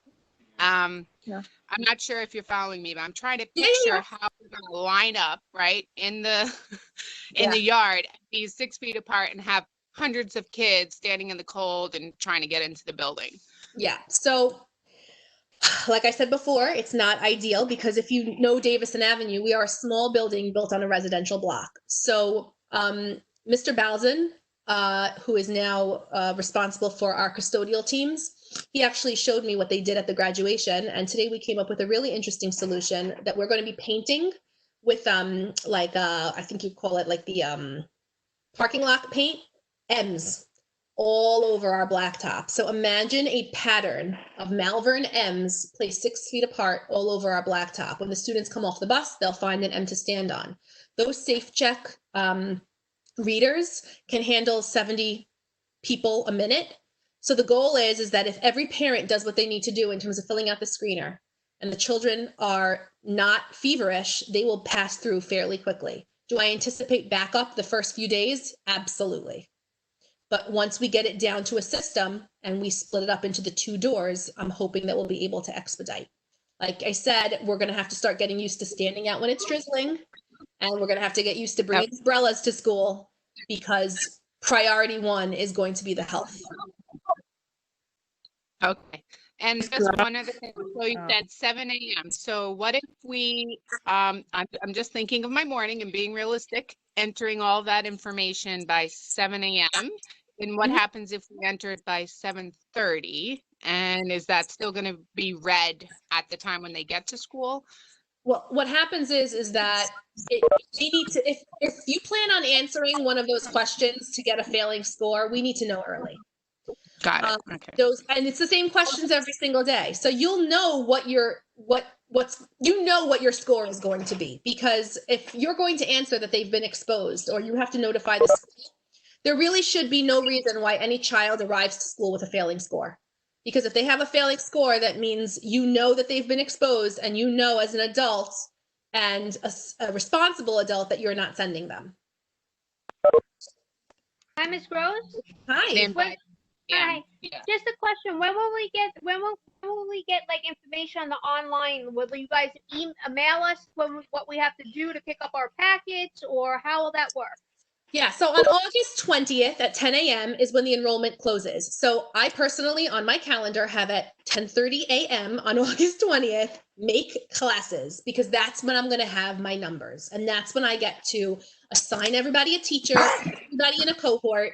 Speaker 12: No. I'm not sure if you're following me, but I'm trying to picture how we're going to line up, right, in the the yard, be 6 feet apart, and have hundreds of kids standing in the cold and trying to get into the building.
Speaker 1: Yeah. So, like I said before, it's not ideal because if you know Davison Avenue, we are a small building built on a residential block. So, Mr. Balzan, who is now responsible for our custodial teams, he actually showed me what they did at the graduation, and today we came up with a really interesting solution that we're going to be painting with I think you call it like the parking lot paint, M's, all over our blacktop. So imagine a pattern of Malvern M's placed 6 feet apart all over our blacktop. When the students come off the bus, they'll find an M to stand on. Those safe check readers can handle 70 people a minute. So the goal is that if every parent does what they need to do in terms of filling out the screener and the children are not feverish, they will pass through fairly quickly. Do I anticipate backup the first few days? Absolutely. But once we get it down to a system and we split it up into the 2 doors, I'm hoping that we'll be able to expedite. Like I said, we're going to have to start getting used to standing out when it's drizzling, and we're going to have to get used to bringing umbrellas to school because priority 1 is going to be the health.
Speaker 12: Okay. And just one other thing. So you said 7 a.m. So what if we, I'm just thinking of my morning and being realistic, entering all that information by 7 a.m. And what happens if we enter it by 7:30? And is that still going to be read at the time when they get to school?
Speaker 1: Well, what happens is that they need to, if you plan on answering one of those questions to get a failing score, we need to know early.
Speaker 12: Got it. Okay.
Speaker 1: And it's the same questions every single day. So you'll know what your score is going to be, because if you're going to answer that they've been exposed, or you have to notify the school, there really should be no reason why any child arrives to school with a failing score. Because if they have a failing score, that means you know that they've been exposed, and you know as an adult and a responsible adult that you're not sending them.
Speaker 13: Hi, Ms. Rose.
Speaker 1: Hi.
Speaker 13: Hi. Just a question. When will we get like information on the online? Will you guys mail us what we have to do to pick up our packets, or how will that work?
Speaker 1: Yeah, so on August 20th at 10 a.m. is when the enrollment closes. So I personally, on my calendar, have at 10:30 a.m. on August 20th, make classes, because that's when I'm going to have my numbers. And that's when I get to assign everybody a teacher, everybody in a cohort,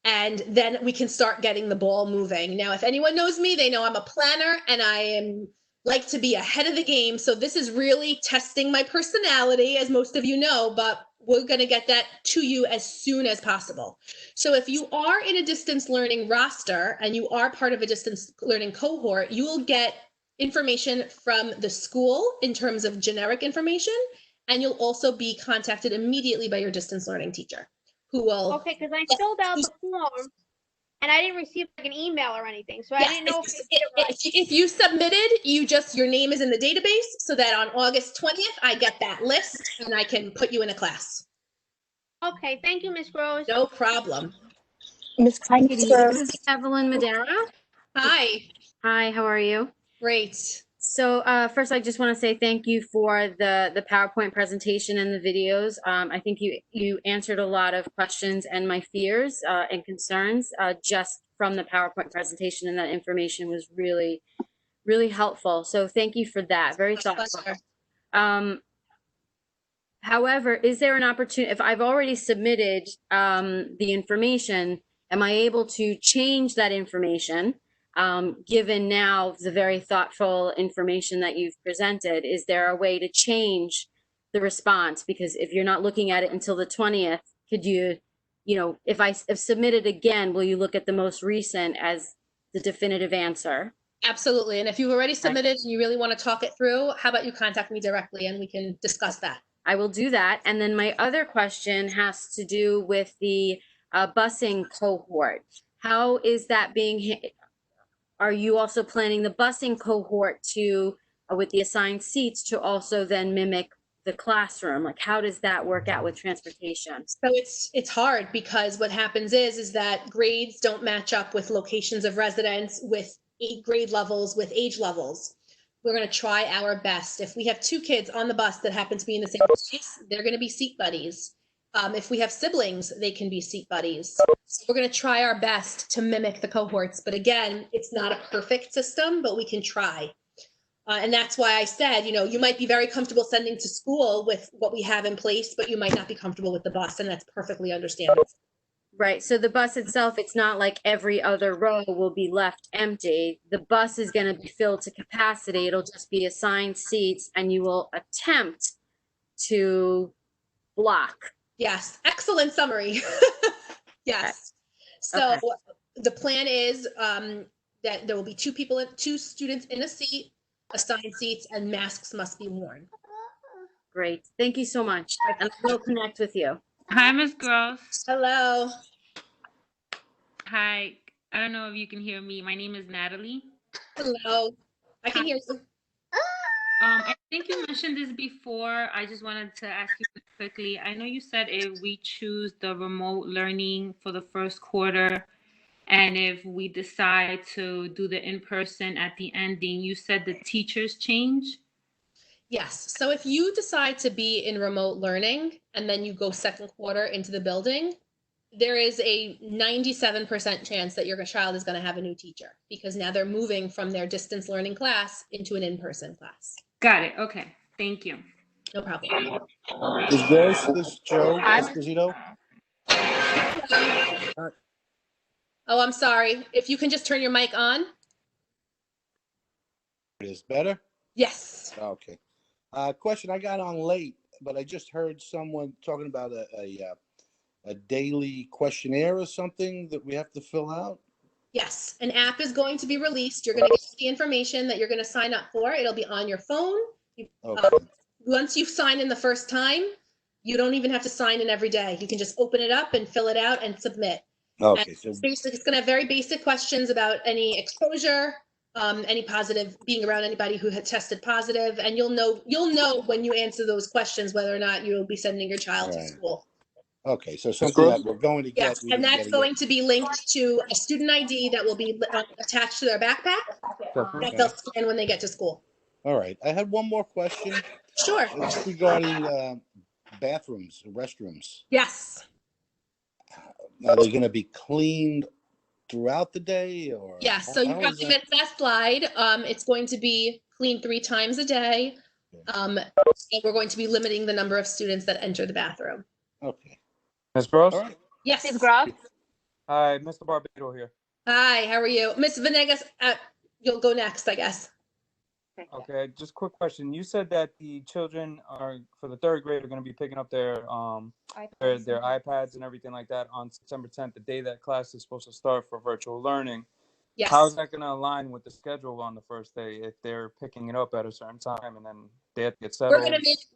Speaker 1: and then we can start getting the ball moving. Now, if anyone knows me, they know I'm a planner, and I like to be ahead of the game. So this is really testing my personality, as most of you know, but we're going to get that to you as soon as possible. So if you are in a distance learning roster and you are part of a distance learning cohort, you will get information from the school in terms of generic information, and you'll also be contacted immediately by your distance learning teacher, who will...
Speaker 13: Okay, because I filled out the form and I didn't receive like an email or anything, so I didn't know if it did it right.
Speaker 1: If you submitted, your name is in the database, so that on August 20th, I get that list and I can put you in a class.
Speaker 13: Okay, thank you, Ms. Rose.
Speaker 1: No problem.
Speaker 14: Miss Katie, this is Evelyn Madera.
Speaker 1: Hi.
Speaker 14: Hi, how are you?
Speaker 1: Great.
Speaker 14: So first, I just want to say thank you for the PowerPoint presentation and the videos. I think you answered a lot of questions and my fears and concerns just from the PowerPoint presentation, and that information was really, really helpful. So thank you for that. Very thoughtful. However, is there an opportunity, if I've already submitted the information, am I able to change that information? Given now the very thoughtful information that you've presented, is there a way to change the response? Because if you're not looking at it until the 20th, could you, if I submit it again, will you look at the most recent as the definitive answer?
Speaker 1: Absolutely. And if you've already submitted and you really want to talk it through, how about you contact me directly and we can discuss that?
Speaker 14: I will do that. And then my other question has to do with the busing cohort. How is that being? Are you also planning the busing cohort to, with the assigned seats, to also then mimic the classroom? Like, how does that work out with transportation?
Speaker 1: So it's hard, because what happens is that grades don't match up with locations of residence, with grade levels, with age levels. We're going to try our best. If we have two kids on the bus that happen to be in the same place, they're going to be seat buddies. If we have siblings, they can be seat buddies. So we're going to try our best to mimic the cohorts. But again, it's not a perfect system, but we can try. And that's why I said, you might be very comfortable sending to school with what we have in place, but you might not be comfortable with the bus, and that's perfectly understandable.
Speaker 14: Right. So the bus itself, it's not like every other row will be left empty. The bus is going to be filled to capacity. It'll just be assigned seats, and you will attempt to block.
Speaker 1: Yes. Excellent summary. Yes. So the plan is that there will be two students in a seat, assigned seats, and masks must be worn.
Speaker 14: Great. Thank you so much. And we'll connect with you.
Speaker 15: Hi, Ms. Gross.
Speaker 1: Hello.
Speaker 15: Hi. I don't know if you can hear me. My name is Natalie.
Speaker 1: Hello. I can hear you.
Speaker 15: I think you mentioned this before. I just wanted to ask you quickly. I know you said if we choose the remote learning for the first quarter, and if we decide to do the in-person at the ending, you said the teachers change?
Speaker 1: Yes. So if you decide to be in remote learning and then you go second quarter into the building, there is a 97% chance that your child is going to have a new teacher, because now they're moving from their distance learning class into an in-person class.
Speaker 15: Got it. Okay. Thank you.
Speaker 1: No problem.
Speaker 7: Is this Joe Esposito?
Speaker 1: Oh, I'm sorry. If you can just turn your mic on.
Speaker 7: It is better?
Speaker 1: Yes.
Speaker 7: Okay. Question, I got on late, but I just heard someone talking about a daily questionnaire or something that we have to fill out.
Speaker 1: Yes, an app is going to be released. You're going to get the information that you're going to sign up for. It'll be on your phone. Once you sign in the first time, you don't even have to sign in every day. You can just open it up and fill it out and submit.
Speaker 7: Okay,
Speaker 1: And
Speaker 7: so
Speaker 1: it's going to have very basic questions about any exposure, any positive, being around anybody who had tested positive, and you'll know when you answer those questions whether or not you'll be sending your child to
Speaker 7: Right.
Speaker 1: school.
Speaker 7: Okay, so something that we're going to get.
Speaker 1: Yes, and that's going to be linked to a student ID that will be attached to their backpack that they'll scan when they get to school.
Speaker 7: All right, I had one more question.
Speaker 1: Sure.
Speaker 7: It's regarding bathrooms, restrooms.
Speaker 1: Yes.
Speaker 7: Are they going to be cleaned throughout the day, or?
Speaker 1: Yes, so you're going to get that slide. It's going to be cleaned 3 times a day. And we're going to be limiting the number of students that enter the bathroom.
Speaker 7: Okay.
Speaker 16: Ms. Gross?
Speaker 1: Yes.
Speaker 13: Ms. Gross?
Speaker 16: Hi, Mr. Barbado here.
Speaker 1: Hi, how are you? Ms. Venegas, you'll go next, I guess.
Speaker 16: Okay, just quick question. You said that the children are, for the 3rd grade, are going to be picking up their iPads and everything like that on September 10th, the day that class is supposed to start for virtual learning.
Speaker 1: Yes.
Speaker 16: How is that going to align with the schedule on the first day if they're picking it up at a certain time and then they have to get settled?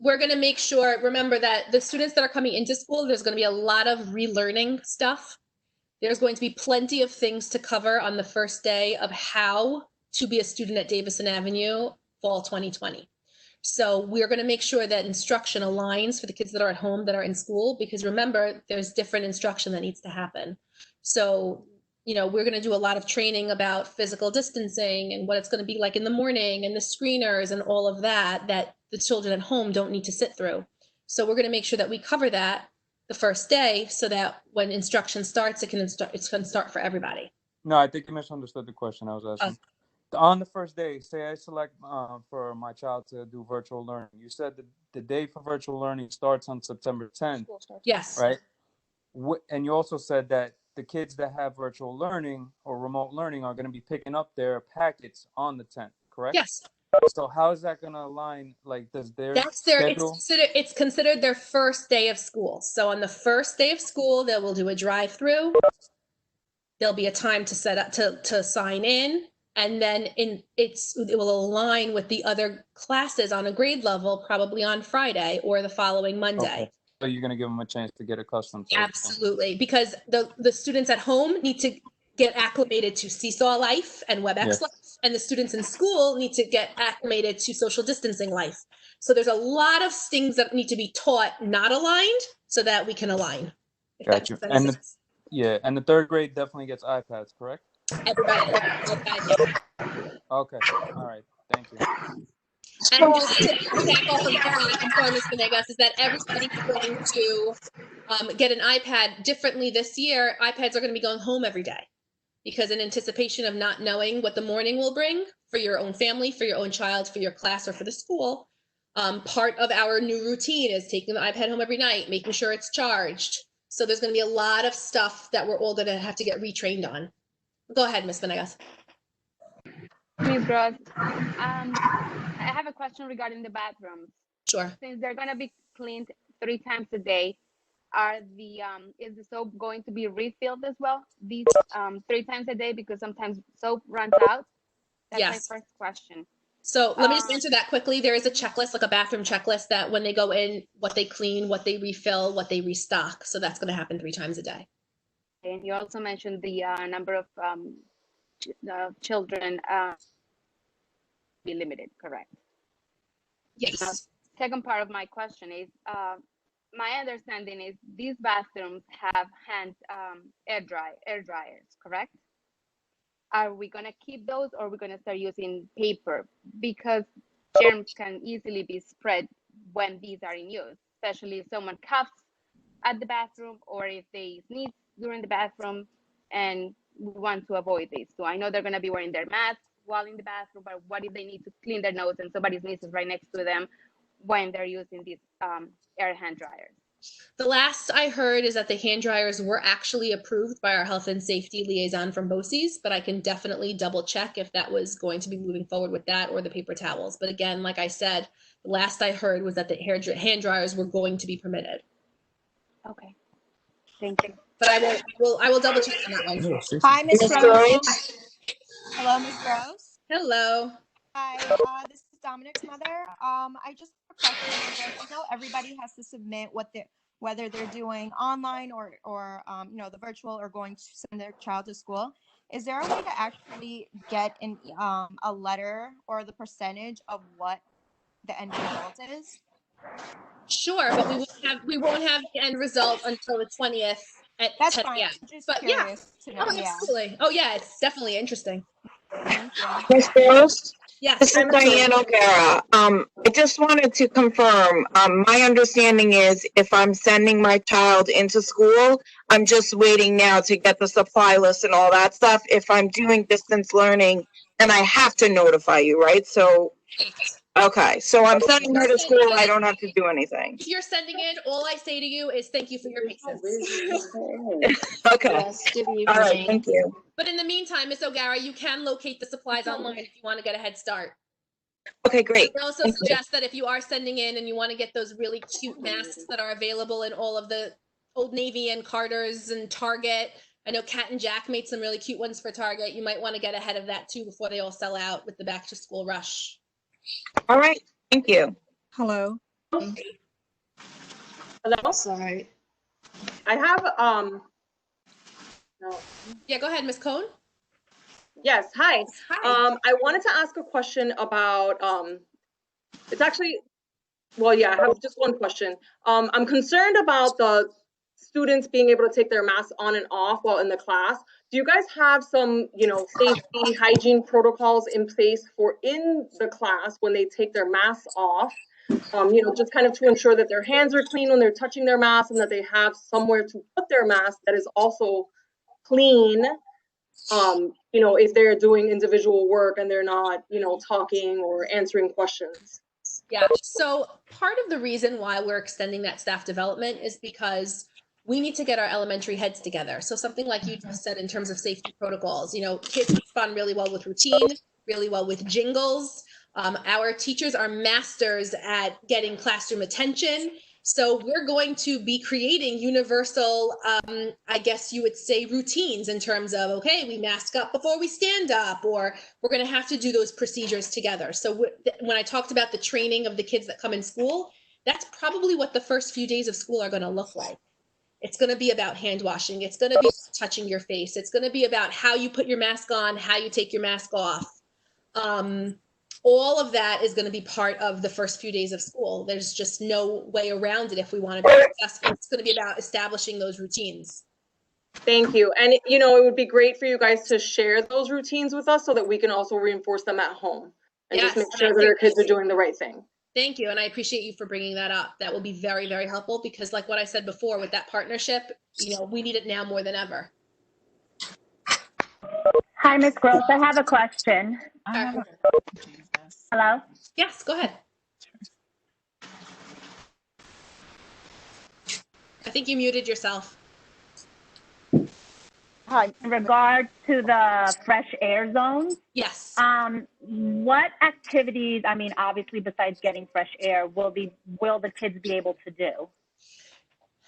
Speaker 1: We're gonna make sure, remember that the students that are coming into school, there's gonna be a lot of relearning stuff. There's going to be plenty of things to cover on the first day of how to be a student at Davison Avenue fall 2020. So we're gonna make sure that instruction aligns for the kids that are at home that are in school, because remember, there's different instruction that needs to happen. So we're going to do a lot of training about physical distancing and what it's going to be like in the morning and the screeners and all of that the children at home don't need to sit through. So we're going to make sure that we cover that the first day so that when instruction starts, it's going to start for everybody.
Speaker 16: No, I think you misunderstood the question I was asking. On the first day, say I select for my child to do virtual learning. You said that the day for virtual learning starts on September 10th.
Speaker 1: Yes.
Speaker 16: Right? And you also said that the kids that have virtual learning or remote learning are going to be picking up their packets on the 10th, correct?
Speaker 1: Yes.
Speaker 16: So how is that going to align? Like, does their
Speaker 1: schedule? It's considered their first day of school. So on the first day of school, they will do a drive-through. There'll be a time to set up to sign in, and then it will align with the other classes on a grade level, probably on Friday or the following Monday.
Speaker 16: Okay. So you're going to give them a chance to get accustomed to
Speaker 1: Absolutely, because the students at home need to get acclimated to Seesaw life and WebEx life, and the students in school need to get acclimated to social distancing life. So there's a lot of things that need to be taught not aligned so that we can align.
Speaker 16: Got you. And the 3rd grade definitely gets iPads, correct?
Speaker 1: Everybody gets iPads.
Speaker 16: Okay. All right. Thank you.
Speaker 1: And just to back off of that, I'm sorry, Ms. Venegas, is that everybody's going to get an iPad differently this year. iPads are going to be going home every day because in anticipation of not knowing what the morning will bring for your own family, for your own child, for your class, or for the school, part of our new routine is taking the iPad home every night, making sure it's charged. So there's going to be a lot of stuff that we're all going to have to get retrained on. Go ahead, Ms. Venegas.
Speaker 17: Ms. Gross, I have a question regarding the bathrooms.
Speaker 1: Sure.
Speaker 17: Since they're going to be cleaned 3 times a day, is the soap going to be refilled as well? These 3 times a day, because sometimes soap runs out. That's my first question.
Speaker 1: So let me just answer that quickly. There is a checklist, like a bathroom checklist, that when they go in, what they clean, what they refill, what they restock. So that's going to happen 3 times a day.
Speaker 17: And you also mentioned the number of children be limited, correct?
Speaker 1: Yes.
Speaker 17: Second part of my question is, my understanding is these bathrooms have hand air dryers, correct? Are we going to keep those, or are we going to start using paper? Because germs can easily be spread when these are in use, especially if someone coughs at the bathroom or if they sneeze during the bathroom, and we want to avoid this. So I know they're going to be wearing their masks while in the bathroom, but what if they need to clean their nose and somebody sneezes right next to them when they're using these air hand dryers?
Speaker 1: The last I heard is that the hand dryers were actually approved by our health and safety liaison from BOCES, but I can definitely double check if that was going to be moving forward with that or the paper towels. But again, like I said, the last I heard was that the hand dryers were going to be permitted.
Speaker 17: Okay. Thank you.
Speaker 1: but I will double check on that one.
Speaker 18: Hi, Ms.
Speaker 19: Ms.
Speaker 18: Gross.
Speaker 19: Gross?
Speaker 18: Hello, Ms. Gross.
Speaker 1: Hello.
Speaker 18: Hi, this is Dominic's mother. I just have a question. I know everybody has to submit whether they're doing online or you know, the virtual or going to send their child to school. Is there a way to actually get a letter or the percentage of what the end result is?
Speaker 1: Sure, but we won't have the end result until the 20th at
Speaker 18: That's
Speaker 1: 10
Speaker 18: fine.
Speaker 1: a.m.
Speaker 18: I'm just
Speaker 1: But yeah,
Speaker 18: curious to know.
Speaker 1: oh,
Speaker 18: Yeah.
Speaker 1: absolutely. Oh yeah, it's definitely interesting.
Speaker 18: Thank you.
Speaker 19: Ms. Gross?
Speaker 1: Yes.
Speaker 19: This is Diane O'Gara. I just wanted to confirm, my understanding is if I'm sending my child into school, I'm just waiting now to get the supply list and all that stuff. If I'm doing distance learning, then I have to notify you, right? So, okay, so I'm sending her to school, I don't have to do anything.
Speaker 1: If you're sending in, all I say to you is thank you for your patience.
Speaker 19: Okay, all right, thank you.
Speaker 1: But in the meantime, Ms. O'Gara, you can locate the supplies online if you want to get a head start.
Speaker 19: Okay, great.
Speaker 1: I also suggest that if you are sending in and you want to get those really cute masks that are available in all of the Old Navy and Carter's and Target. I know Kat and Jack made some really cute ones for Target. You might want to get ahead of that too before they all sell out with the back to school rush.
Speaker 19: All right, thank you.
Speaker 18: Hello.
Speaker 20: Hello?
Speaker 1: Sorry.
Speaker 20: I have, no.
Speaker 1: Yeah, go ahead, Ms. Cohn.
Speaker 20: Yes, hi. I wanted to ask a question about, it's actually, well, yeah, I have just one question. I'm concerned about the students being able to take their masks on and off while in the class. Do you guys have some, you know, safety hygiene protocols in place for in the class when they take their masks off? You know, just kind of to ensure that their hands are clean when they're touching their mask and that they have somewhere to put their mask that is also clean. You know, if they're doing individual work and they're not, you know, talking or answering questions.
Speaker 1: Yeah, so part of the reason why we're extending that staff development is because we need to get our elementary heads together. So something like you just said in terms of safety protocols, you know, kids respond really well with routine, really well with jingles. Our teachers are masters at getting classroom attention. So we're going to be creating universal, I guess you would say, routines in terms of, okay, we mask up before we stand up, or we're going to have to do those procedures together. So when I talked about the training of the kids that come in school, that's probably what the first few days of school are going to look like. It's going to be about hand washing. It's going to be touching your face. It's going to be about how you put your mask on, how you take your mask off. All of that is going to be part of the first few days of school. There's just no way around it if we want to be successful. It's going to be about establishing those routines.
Speaker 20: Thank you. And, you know, it would be great for you guys to share those routines with us so that we can also reinforce them at home and just make sure that our kids are doing the right thing.
Speaker 1: Thank you. And I appreciate you for bringing that up. That will be very, very helpful because like what I said before with that partnership, you know, we need it now more than ever.
Speaker 21: Hi, Ms. Gross. I have a question. Hello?
Speaker 1: Yes, go ahead. I think you muted yourself.
Speaker 21: Hi. In regard to the fresh air zones?
Speaker 1: Yes.
Speaker 21: What activities, I mean, obviously besides getting fresh air, will the kids be able to do?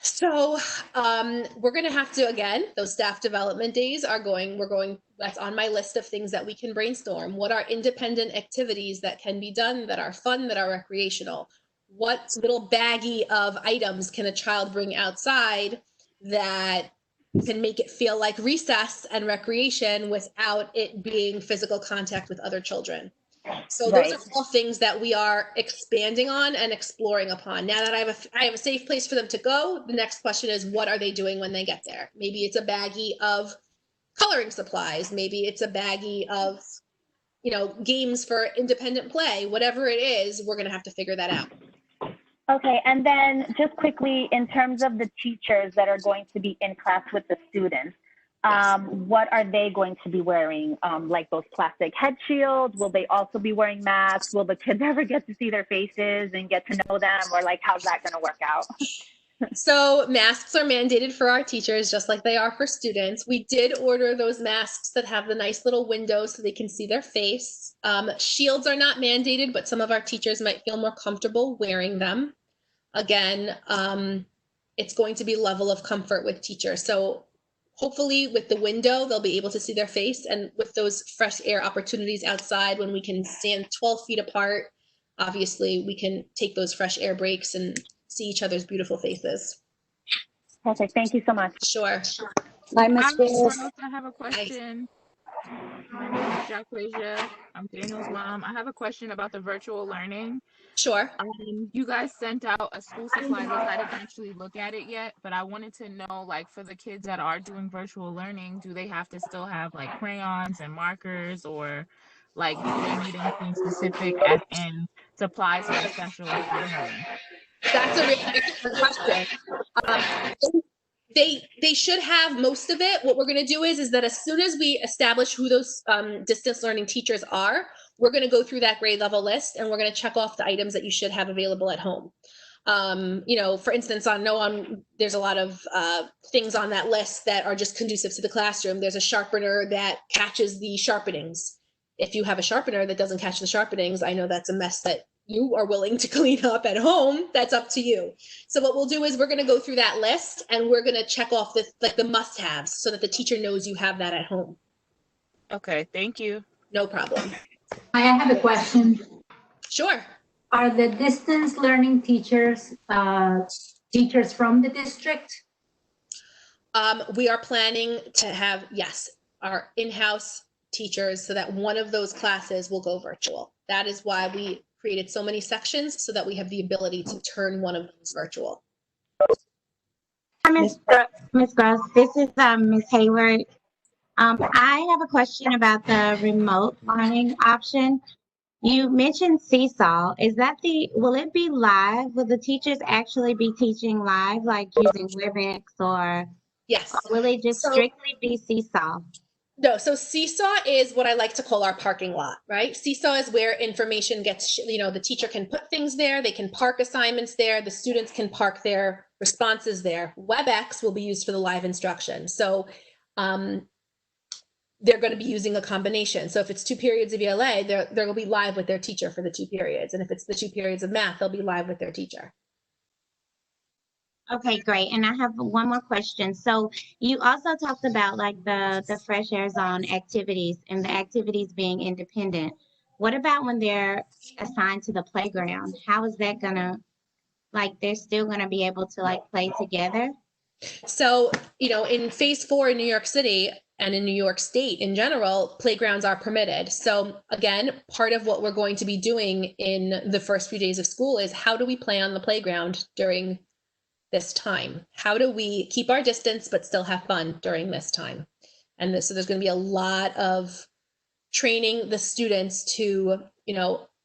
Speaker 1: So we're going to have to, again, those staff development days that's on my list of things that we can brainstorm. What are independent activities that can be done that are fun, that are recreational? What little baggie of items can a child bring outside that can make it feel like recess and recreation without it being physical contact with other children? So those are all things that we are expanding on and exploring upon. Now that I have a safe place for them to go, the next question is, what are they doing when they get there? Maybe it's a baggie of coloring supplies. Maybe it's a baggie of, you know, games for independent play. Whatever it is, we're going to have to figure that out.
Speaker 21: Okay, and then just quickly, in terms of the teachers that are going to be in class with the students, what are they going to be wearing? Like those plastic head shields? Will they also be wearing masks? Will the kids ever get to see their faces and get to know them? Or like, how's that going to work out?
Speaker 1: So masks are mandated for our teachers, just like they are for students. We did order those masks that have the nice little windows so they can see their face. Shields are not mandated, but some of our teachers might feel more comfortable wearing them. Again, it's going to be level of comfort with teachers. So hopefully with the window, they'll be able to see their face, and with those fresh air opportunities outside when we can stand 12 feet apart, obviously we can take those fresh air breaks and see each other's beautiful faces.
Speaker 21: Perfect. Thank you so much.
Speaker 1: Sure.
Speaker 2: Hi, Ms. Rose. I have a question. My name is Jacqueline. I'm Daniel's mom. I have a question about the virtual learning.
Speaker 1: Sure.
Speaker 2: You guys sent out a school supply list. I didn't actually look at it yet, but I wanted to know, like, for the kids that are doing virtual learning, do they have to still have like crayons and markers, or like do they need anything specific as in supplies for special ed learning?
Speaker 1: That's a really excellent question. They should have most of it. What we're going to do is that as soon as we establish who those distance learning teachers are, we're going to go through that grade level list and we're going to check off the items that you should have available at home. You know, for instance, there's a lot of things on that list that are just conducive to the classroom. There's a sharpener that catches the sharpenings. If you have a sharpener that doesn't catch the sharpenings, I know that's a mess that you are willing to clean up at home. That's up to you. So what we'll do is we're going to go through that list and we're going to check off the must-haves so that the teacher knows you have that at home.
Speaker 2: Okay, thank you.
Speaker 1: No problem.
Speaker 8: I have a question.
Speaker 1: Sure.
Speaker 8: Are the distance learning teachers teachers from the district?
Speaker 1: We are planning to have, yes, our in-house teachers so that one of those classes will go virtual. That is why we created so many sections, so that we have the ability to turn one of those virtual.
Speaker 22: Hi, Ms. Gross. This is Ms. Hayward. I have a question about the remote learning option. You mentioned Seesaw. Will it be live? Will the teachers actually be teaching live, like using WebEx, or
Speaker 1: yes?
Speaker 22: Or will it just strictly be Seesaw?
Speaker 1: No, so Seesaw is what I like to call our parking lot, right? Seesaw is where information gets, the teacher can put things there, they can park assignments there, the students can park their responses there. WebEx will be used for the live instruction. So they're going to be using a combination. So if it's 2 periods of ELA, they'll be live with their teacher for the 2 periods. And if it's the 2 periods of math, they'll be live with their teacher.
Speaker 22: Okay, great. And I have one more question. So you also talked about like the Fresh Air Zone activities and the activities being independent. What about when they're assigned to the playground? How is that gonna, like, they're still gonna be able to like play together?
Speaker 1: So, in phase 4 in New York City and in New York State in general, playgrounds are permitted. So again, part of what we're going to be doing in the first few days of school is how do we play on the playground during this time? How do we keep our distance but still have fun during this time? And so there's going to be a lot of training the students to,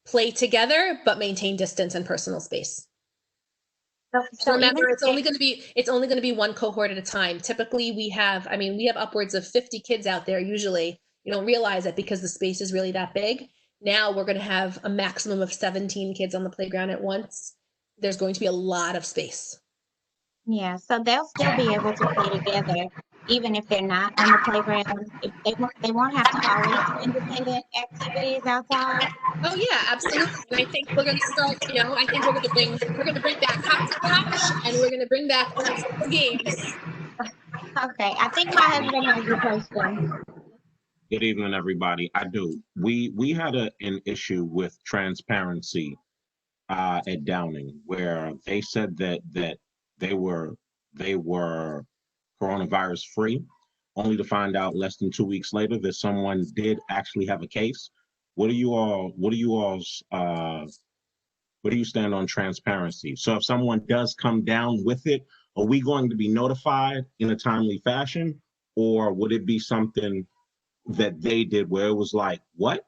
Speaker 1: play together but maintain distance and personal space. So remember, it's only going to be one cohort at a time. Typically, we have upwards of 50 kids out there. Usually, you don't realize it because the space is really that big. Now we're going to have a maximum of 17 kids on the playground at once. There's going to be a lot of space.
Speaker 22: Yeah, so they'll still be able to play together, even if they're not on the playground. If they won't have to always do independent activities outside.
Speaker 1: Oh yeah, absolutely. And I think we're going to start. I think we're going to bring back hopscotch, and we're going to bring back games.
Speaker 22: Okay, I think my husband has a question.
Speaker 23: Good evening, everybody. I do. We had an issue with transparency at Downing, where they said that they were coronavirus free, only to find out less than 2 weeks later that someone did actually have a case. Where do you stand on transparency? So if someone does come down with it, are we going to be notified in a timely fashion, or would it be something that they did where it was like, what?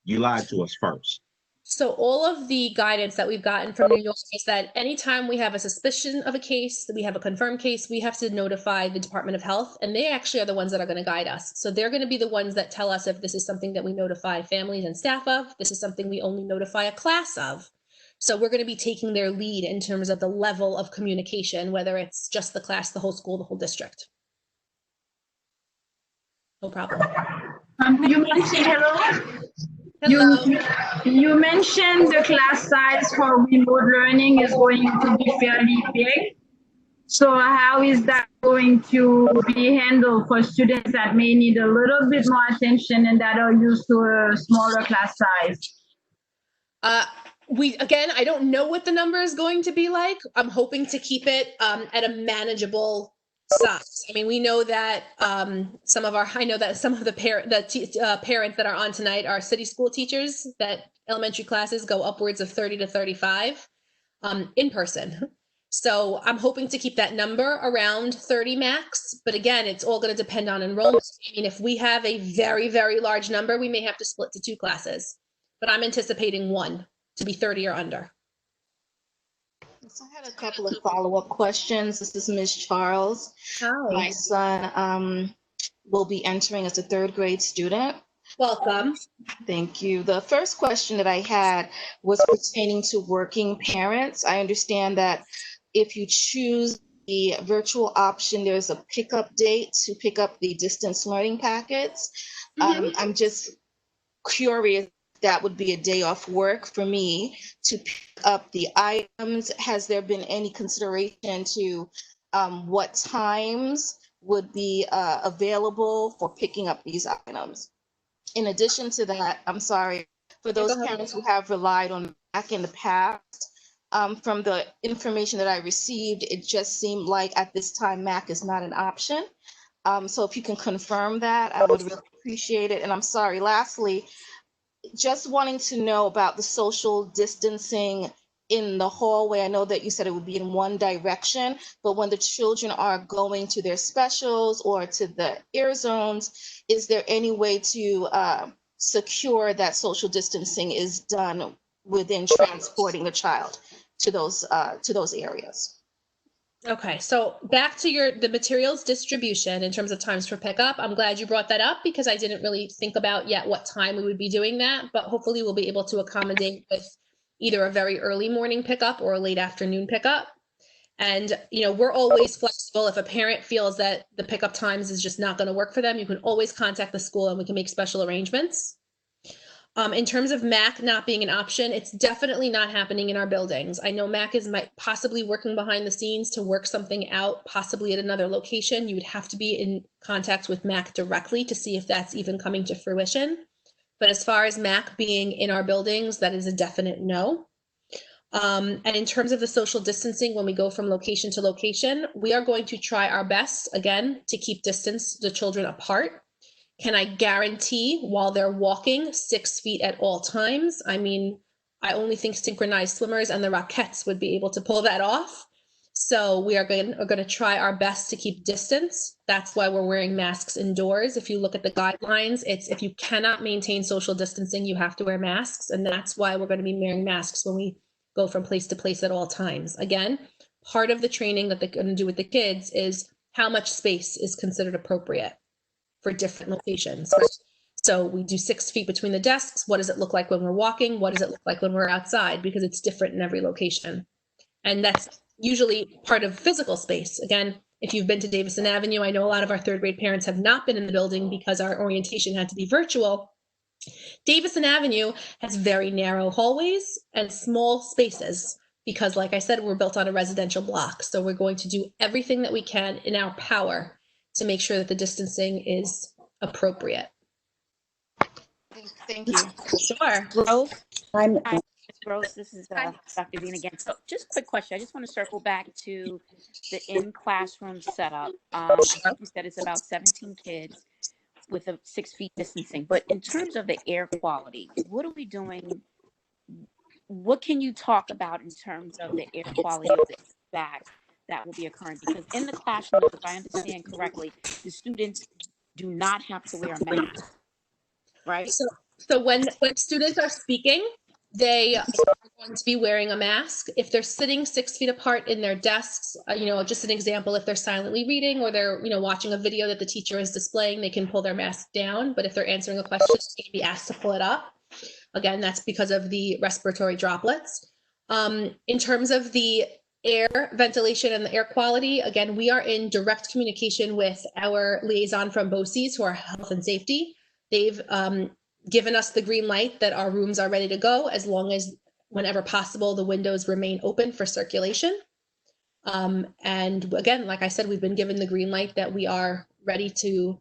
Speaker 23: You lied to us first?
Speaker 1: So all of the guidance that we've gotten from New York is that anytime we have a suspicion of a case, that we have a confirmed case, we have to notify the Department of Health, and they actually are the ones that are going to guide us. So they're going to be the ones that tell us if this is something that we notify families and staff of, this is something we only notify a class of. So we're going to be taking their lead in terms of the level of communication, whether it's just the class, the whole school, the whole district. No problem.
Speaker 11: You mentioned, You mentioned the class size for remote learning is going to be fairly big. So how is that going to be handled for students that may need a little bit more attention and that are used to a smaller class size?
Speaker 1: I don't know what the number is going to be like. I'm hoping to keep it at a manageable size. I mean, we know that I know that some of the parents that are on tonight are city school teachers, that elementary classes go upwards of 30 to 35 in person. So I'm hoping to keep that number around 30 max. But again, it's all going to depend on enrollment. I mean, if we have a very, very large number, we may have to split to 2 classes. But I'm anticipating 1 to be 30 or under.
Speaker 3: So I had a couple of follow-up questions. This is Ms. Charles.
Speaker 1: Hi.
Speaker 3: My son will be entering as a 3rd grade student.
Speaker 1: Welcome.
Speaker 3: Thank you. The first question that I had was pertaining to working parents. I understand that if you choose the virtual option, there's a pickup date to pick up the distance learning packets. I'm just curious. That would be a day off work for me to pick up the items. Has there been any consideration to what times would be available for picking up these items? In addition to that, I'm sorry, for those parents who have relied on MAC in the past, from the information that I received, it just seemed like at this time MAC is not an option. So if you can confirm that, I would really appreciate it. And I'm sorry, lastly, just wanting to know about the social distancing in the hallway. I know that you said it would be in one direction, but when the children are going to their specials or to the air zones, is there any way to secure that social distancing is done within transporting the child to those areas?
Speaker 1: Okay, so back to the materials distribution in terms of times for pickup. I'm glad you brought that up because I didn't really think about yet what time we would be doing that, but hopefully we'll be able to accommodate with either a very early morning pickup or a late afternoon pickup. And, we're always flexible. If a parent feels that the pickup times is just not going to work for them, you can always contact the school and we can make special arrangements. In terms of MAC not being an option, it's definitely not happening in our buildings. I know MAC is possibly working behind the scenes to work something out, possibly at another location. You would have to be in contact with MAC directly to see if that's even coming to fruition. But as far as MAC being in our buildings, that is a definite no. And in terms of the social distancing, when we go from location to location, we are going to try our best, again, to keep the children apart. Can I guarantee while they're walking 6 feet at all times? I mean, I only think synchronized swimmers and the Rockettes would be able to pull that off. So we are going to try our best to keep distance. That's why we're wearing masks indoors. If you look at the guidelines, it's if you cannot maintain social distancing, you have to wear masks. And that's why we're going to be wearing masks when we go from place to place at all times. Again, part of the training that they're going to do with the kids is how much space is considered appropriate for different locations. So we do 6 feet between the desks. What does it look like when we're walking? What does it look like when we're outside? Because it's different in every location. And that's usually part of physical space. Again, if you've been to Davison Avenue, I know a lot of our 3rd grade parents have not been in the building because our orientation had to be virtual. Davison Avenue has very narrow hallways and small spaces because, like I said, we're built on a residential block. So we're going to do everything that we can in our power to make sure that the distancing is appropriate.
Speaker 3: Thank you.
Speaker 1: Sure.
Speaker 10: Rose? Hi, Ms. Rose. This is Dr. Dean again. So just a quick question. I just want to circle back to the in-classroom setup. I think you said it's about 17 kids with a 6 feet distancing. But in terms of the air quality, what are we doing? What can you talk about in terms of the air quality of the back that will be occurring? Because in the classroom, if I understand correctly, the students do not have to wear a mask, right?
Speaker 1: So when students are speaking, they are going to be wearing a mask. If they're sitting 6 feet apart in their desks, just an example, if they're silently reading or they're, watching a video that the teacher is displaying, they can pull their mask down. But if they're answering a question, they can be asked to pull it up. Again, that's because of the respiratory droplets. In terms of the air ventilation and the air quality, again, we are in direct communication with our liaison from BOCES, who are health and safety. They've given us the green light that our rooms are ready to go as long as, whenever possible, the windows remain open for circulation. And again, like I said, we've been given the green light that we are ready to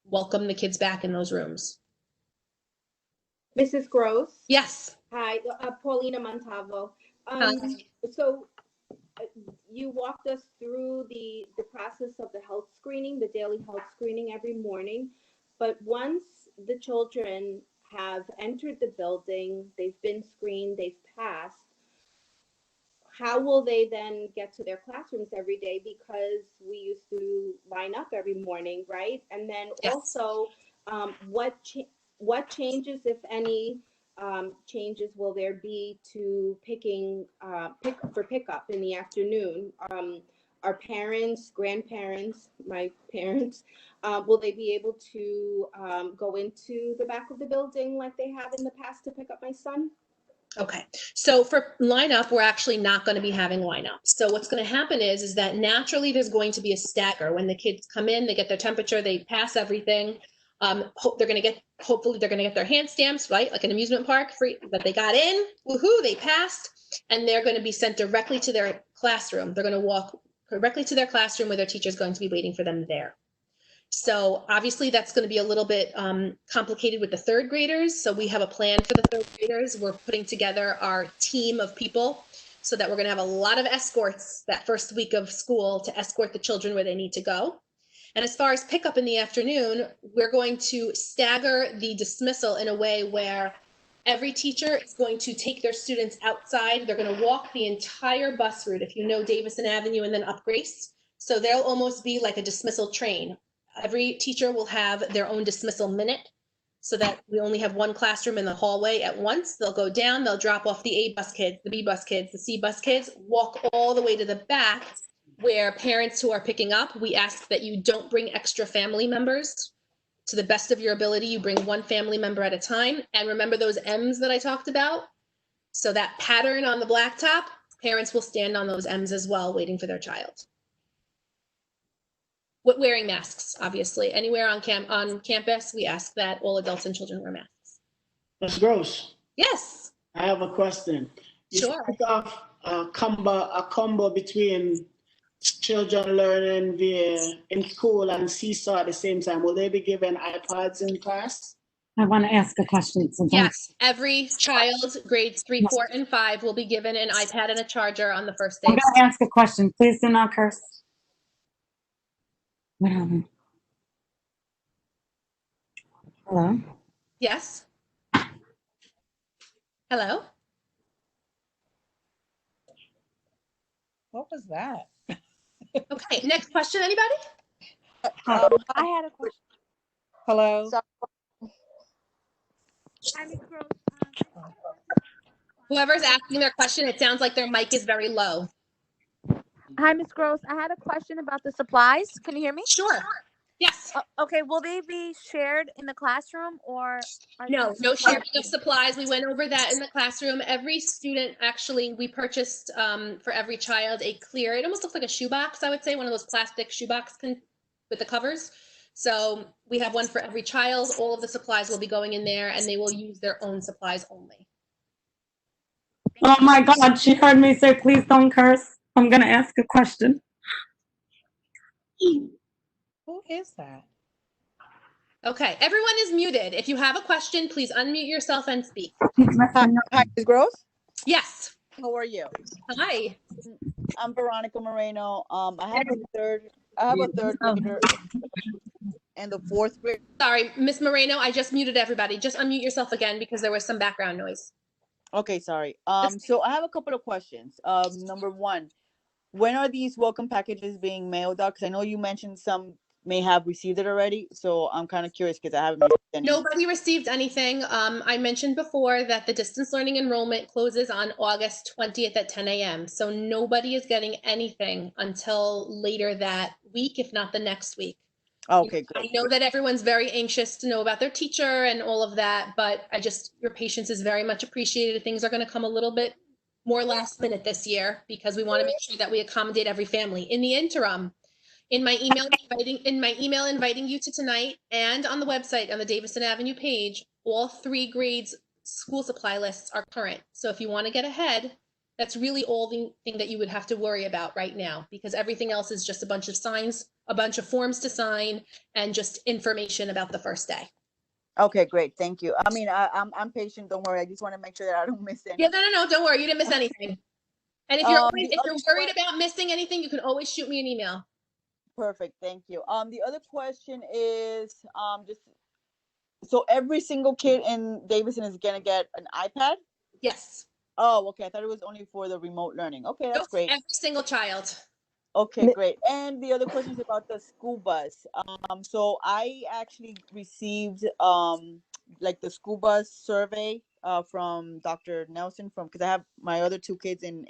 Speaker 1: welcome the kids back in those rooms.
Speaker 4: Mrs. Gross?
Speaker 1: Yes.
Speaker 4: Hi, Paulina Montavo.
Speaker 1: Hi.
Speaker 4: So you walked us through the process of the health screening, the daily health screening every morning. But once the children have entered the building, they've been screened, they've passed, how will they then get to their classrooms every day? Because we used to line up every morning, right? And then also, what changes, if any, changes will there be to pickup in the afternoon? Our parents, grandparents, my parents, will they be able to go into the back of the building like they have in the past to pick up my son?
Speaker 1: Okay, so for lineup, we're actually not going to be having lineup. So what's going to happen is that naturally there's going to be a stagger. When the kids come in, they get their temperature, they pass everything. Hopefully they're going to get their hand stamps, right? Like an amusement park, free, that they got in, woohoo, they passed, and they're going to be sent directly to their classroom. They're going to walk directly to their classroom where their teacher's going to be waiting for them there. So obviously that's going to be a little bit complicated with the third graders. So we have a plan for the third graders. We're putting together our team of people so that we're going to have a lot of escorts that first week of school to escort the children where they need to go. And as far as pickup in the afternoon, we're going to stagger the dismissal in a way where every teacher is going to take their students outside. They're going to walk the entire bus route, if you know Davison Avenue and then up Grace. So they'll almost be like a dismissal train. Every teacher will have their own dismissal minute so that we only have one classroom in the hallway at once. They'll go down, they'll drop off the A bus kids, the B bus kids, the C bus kids, walk all the way to the back where parents who are picking up, we ask that you don't bring extra family members. To the best of your ability, you bring one family member at a time. And remember those M's that I talked about? So that pattern on the blacktop, parents will stand on those M's as well, waiting for their child. Wearing masks, obviously. Anywhere on campus, we ask that all adults and children wear masks.
Speaker 5: Ms. Gross.
Speaker 1: Yes.
Speaker 5: I have a question. You spoke of a combo between children learning in school and seesaw at the same time. Will they be given iPads in class?
Speaker 9: I want to ask a question.
Speaker 1: Yes, every child, grades 3, 4, and 5, will be given an iPad and a charger on the first day.
Speaker 9: I'm going to ask a question. Please do not curse. What happened? Hello?
Speaker 1: Yes. Hello?
Speaker 6: What was that?
Speaker 1: Okay, next question, anybody?
Speaker 6: I had a question. Hello?
Speaker 1: Whoever's asking their question, it sounds like their mic is very low.
Speaker 24: Hi, Ms. Gross. I had a question about the supplies. Can you hear me?
Speaker 1: Sure. Yes.
Speaker 24: Okay, will they be shared in the classroom or?
Speaker 1: No sharing of supplies. We went over that in the classroom. Every student, actually, we purchased for every child a clear, it almost looks like a shoebox, I would say, one of those plastic shoebox with the covers. So we have one for every child. All of the supplies will be going in there and they will use their own supplies only.
Speaker 9: Oh my God, she heard me say, please don't curse. I'm going to ask a question.
Speaker 6: Who is that?
Speaker 1: Okay, everyone is muted. If you have a question, please unmute yourself and speak.
Speaker 25: Hi, Ms. Gross?
Speaker 1: Yes.
Speaker 25: How are you?
Speaker 1: Hi.
Speaker 25: I'm Veronica Moreno. I have a third grader and the fourth grade.
Speaker 1: Sorry, Miss Moreno, I just muted everybody. Just unmute yourself again because there was some background noise.
Speaker 25: Okay, sorry. So I have a couple of questions. Number one, when are these welcome packages being mailed out? Because I know you mentioned some may have received it already. So I'm kind of curious because I haven't received any.
Speaker 1: Nobody received anything. I mentioned before that the distance learning enrollment closes on August 20th at 10 a.m. So nobody is getting anything until later that week, if not the next week.
Speaker 25: Okay, good.
Speaker 1: I know that everyone's very anxious to know about their teacher and all of that, but your patience is very much appreciated. Things are going to come a little bit more last minute this year because we want to make sure that we accommodate every family. In the interim, in my email inviting you to tonight and on the website on the Davison Avenue page, all 3 grades school supply lists are current. So if you want to get ahead, That's really all the thing that you would have to worry about right now, because everything else is just a bunch of signs, a bunch of forms to sign, and just information about the first day.
Speaker 25: Okay, great. Thank you. I mean, I'm patient. Don't worry. I just want to make sure that I don't miss anything.
Speaker 1: Yeah, no, don't worry. You didn't miss anything. And if you're worried about missing anything, you can always shoot me an email.
Speaker 25: Perfect. Thank you. The other question is just so every single kid in Davison is gonna get an iPad?
Speaker 1: Yes.
Speaker 25: Oh, okay. I thought it was only for the remote learning. Okay, that's great.
Speaker 1: Every single child.
Speaker 25: Okay, great. And the other question is about the school bus. So I actually received like the school bus survey from Dr. Nelson because I have my other two kids in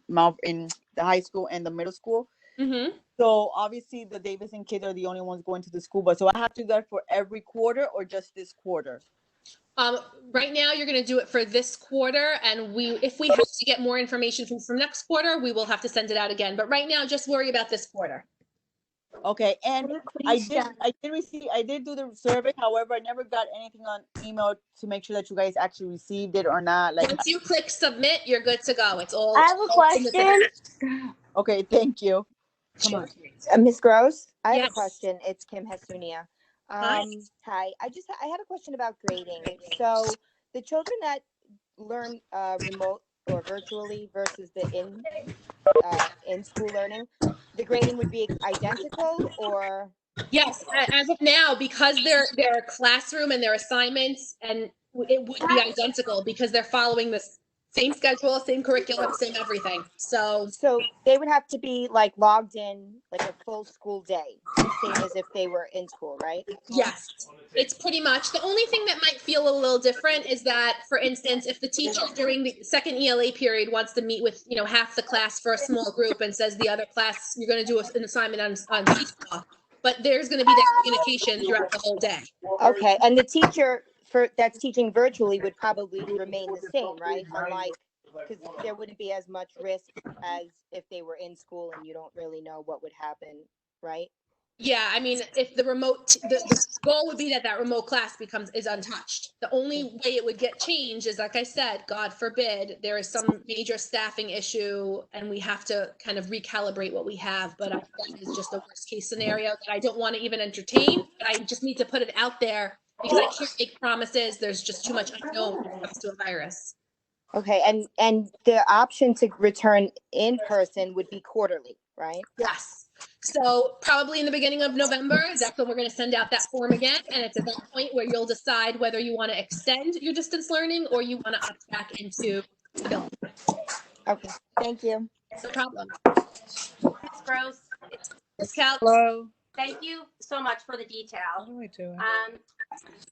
Speaker 25: the high school and the middle school.
Speaker 1: Mm-hmm.
Speaker 25: So obviously the Davison kids are the only ones going to the school bus. So I have to do that for every quarter or just this quarter?
Speaker 1: Right now you're going to do it for this quarter, and if we have to get more information from next quarter, we will have to send it out again. But right now, just worry about this quarter.
Speaker 25: Okay, and I did do the survey. However, I never got anything on email to make sure that you guys actually received it or not. Like
Speaker 1: once you click submit, you're good to go. It's all.
Speaker 7: I have a question.
Speaker 25: Okay, thank you.
Speaker 7: Come on, Ms. Gross. I have
Speaker 1: Yes.
Speaker 7: a question. It's Kim Hesunia. Hi. I had a question about grading. So the children that learn remote or virtually versus the in school learning, the grading would be identical, or?
Speaker 1: Yes, as of now, because their classroom and their assignments, and it would be identical because they're following the same schedule, same curriculum, same everything. So
Speaker 7: they would have to be like logged in like a full school day, same as if they were in school, right?
Speaker 1: Yes, it's pretty much. The only thing that might feel a little different is that, for instance, if the teacher during the second ELA period wants to meet with, half the class for a small group and says the other class, you're going to do an assignment on seesaw, but there's going to be that communication throughout the whole day.
Speaker 7: Okay, and the teacher that's teaching virtually would probably remain the same, right? Unlike, because there wouldn't be as much risk as if they were in school and you don't really know what would happen, right?
Speaker 1: Yeah, I mean, if the remote, the goal would be that remote class is untouched. The only way it would get changed is, like I said, God forbid, there is some major staffing issue and we have to kind of recalibrate what we have. But that is just a worst case scenario that I don't want to even entertain. But I just need to put it out there because I can't make promises. There's just too much unknown when it comes to a virus.
Speaker 7: Okay, and the option to return in person would be quarterly, right?
Speaker 1: Yes. So probably in the beginning of November, that's when we're going to send out that form again. And it's at that point where you'll decide whether you want to extend your distance learning or you want to opt back into the building.
Speaker 7: Okay, thank you.
Speaker 1: No problem.
Speaker 12: Ms. Gross.
Speaker 1: Ms. Couch.
Speaker 6: Hello.
Speaker 12: Thank you so much for the detail.
Speaker 6: How do I do it?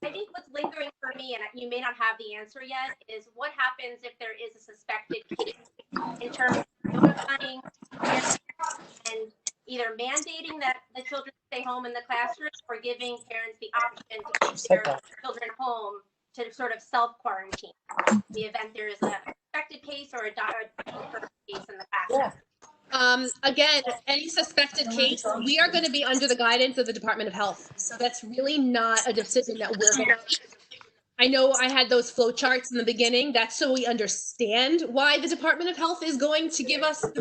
Speaker 12: I think what's lingering for me, and you may not have the answer yet, is what happens if there is a suspected case in terms of notifying and either mandating that the children stay home in the classroom or giving parents the option to keep their children home to sort of self-quarantine in the event there is a suspected case or a case in the classroom.
Speaker 1: Again, any suspected case, we are going to be under the guidance of the Department of Health. So that's really not a decision that we're going to make. I know I had those flow charts in the beginning. That's so we understand why the Department of Health is going to give us the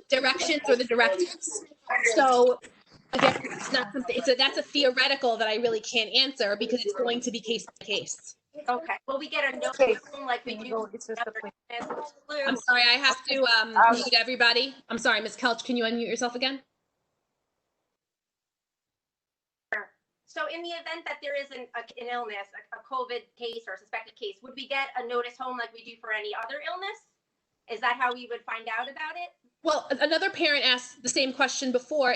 Speaker 1: directions or the directives. So again, it's not something. That's a theoretical that I really can't answer because it's going to be case by case.
Speaker 12: Okay. Will we get a notice like we do?
Speaker 1: I'm sorry, I have to mute everybody. I'm sorry, Ms. Kelch, can you unmute yourself again?
Speaker 12: So in the event that there is an illness, a COVID case or a suspected case, would we get a notice home like we do for any other illness? Is that how we would find out about it?
Speaker 1: Well, another parent asked the same question before.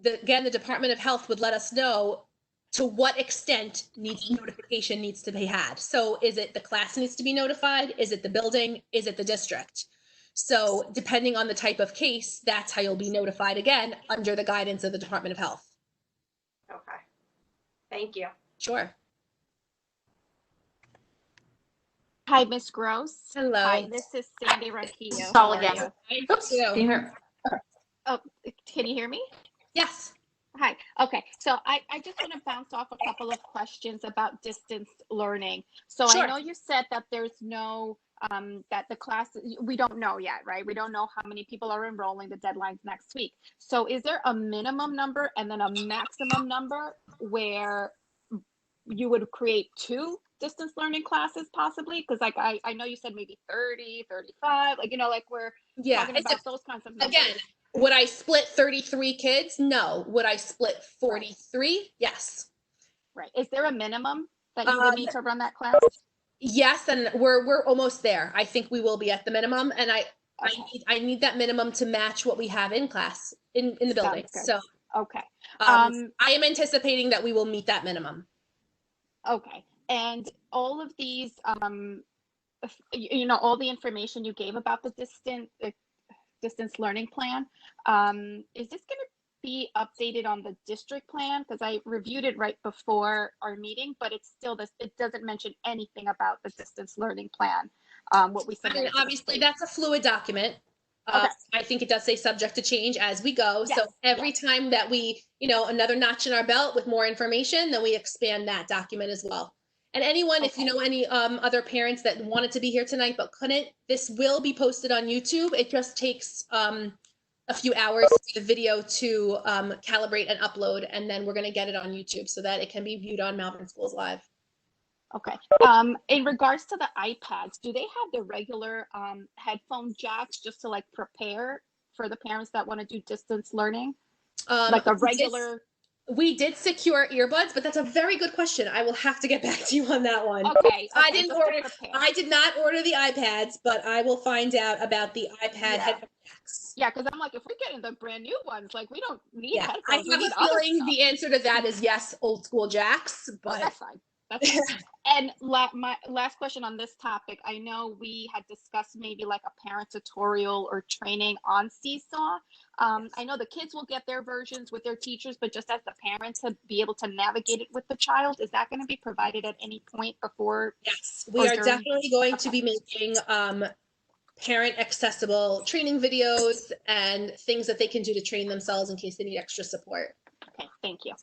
Speaker 1: The Department of Health would let us know to what extent notification needs to be had. So is it the class needs to be notified? Is it the building? Is it the district? So depending on the type of case, that's how you'll be notified again under the guidance of the Department of Health.
Speaker 12: Okay. Thank you.
Speaker 1: Sure.
Speaker 10: Hi, Ms. Gross.
Speaker 1: Hello.
Speaker 10: Hi, this is Sandy Raquillo.
Speaker 12: Call again.
Speaker 10: Oops. Can you hear? Oh, can you hear me?
Speaker 1: Yes.
Speaker 10: Hi. Okay. So I just want to bounce off a couple of questions about distance learning. So
Speaker 1: Sure.
Speaker 10: I know you said that there's no that the class, we don't know yet, right? We don't know how many people are enrolling. The deadline's next week. So is there a minimum number and then a maximum number where you would create 2 distance learning classes possibly? Because like I know you said maybe 30, 35, like, you know, like we're talking about those kinds of numbers.
Speaker 1: Again, would I split 33 kids? No. Would I split 43? Right. Yes.
Speaker 10: Right. Is there a minimum that you would need to run that class?
Speaker 1: Yes, and we're almost there. I think we will be at the minimum, and I need that minimum to match what we have in class in the building. So
Speaker 10: okay.
Speaker 1: I am anticipating that we will meet that minimum. Okay.
Speaker 10: And all of these, you know, all the information you gave about the distance learning plan, is this going to be updated on the district plan? Because I reviewed it right before our meeting, but it's still this. It doesn't mention anything about the distance learning plan. What we submitted.
Speaker 1: I mean, obviously, that's a fluid document. I think it does say subject to change as we go. Yes. So every time that we, you know, another notch in our belt with more information, then we expand that document as well. And anyone, if you know any other parents that wanted to be here tonight but couldn't, this will be posted on YouTube. It just takes a few hours for the video to calibrate and upload, and then we're going to get it on YouTube so that it can be viewed on Malvern Schools Live.
Speaker 10: Okay. In regards to the iPads, do they have the regular headphone jacks just to like prepare for the parents that want to do distance learning? Like a regular.
Speaker 1: We did secure earbuds, but that's a very good question. I will have to get back to you on that one.
Speaker 10: Okay.
Speaker 1: I did not order the iPads, but I will find out about the iPad headphone jacks.
Speaker 10: Yeah, because I'm like, if we're getting the brand new ones, like we don't need headphones.
Speaker 1: I have a feeling the answer to that is yes, old school jacks, but
Speaker 10: that's fine. That's fine. And my last question on this topic, I know we had discussed maybe like a parent tutorial or training on Seesaw. I know the kids will get their versions with their teachers, but just as the parents to be able to navigate it with the child, is that going to be provided at any point before?
Speaker 1: Yes, we are definitely going to be making parent accessible training videos and things that they can do to train themselves in case they need extra support.
Speaker 10: Okay, thank you.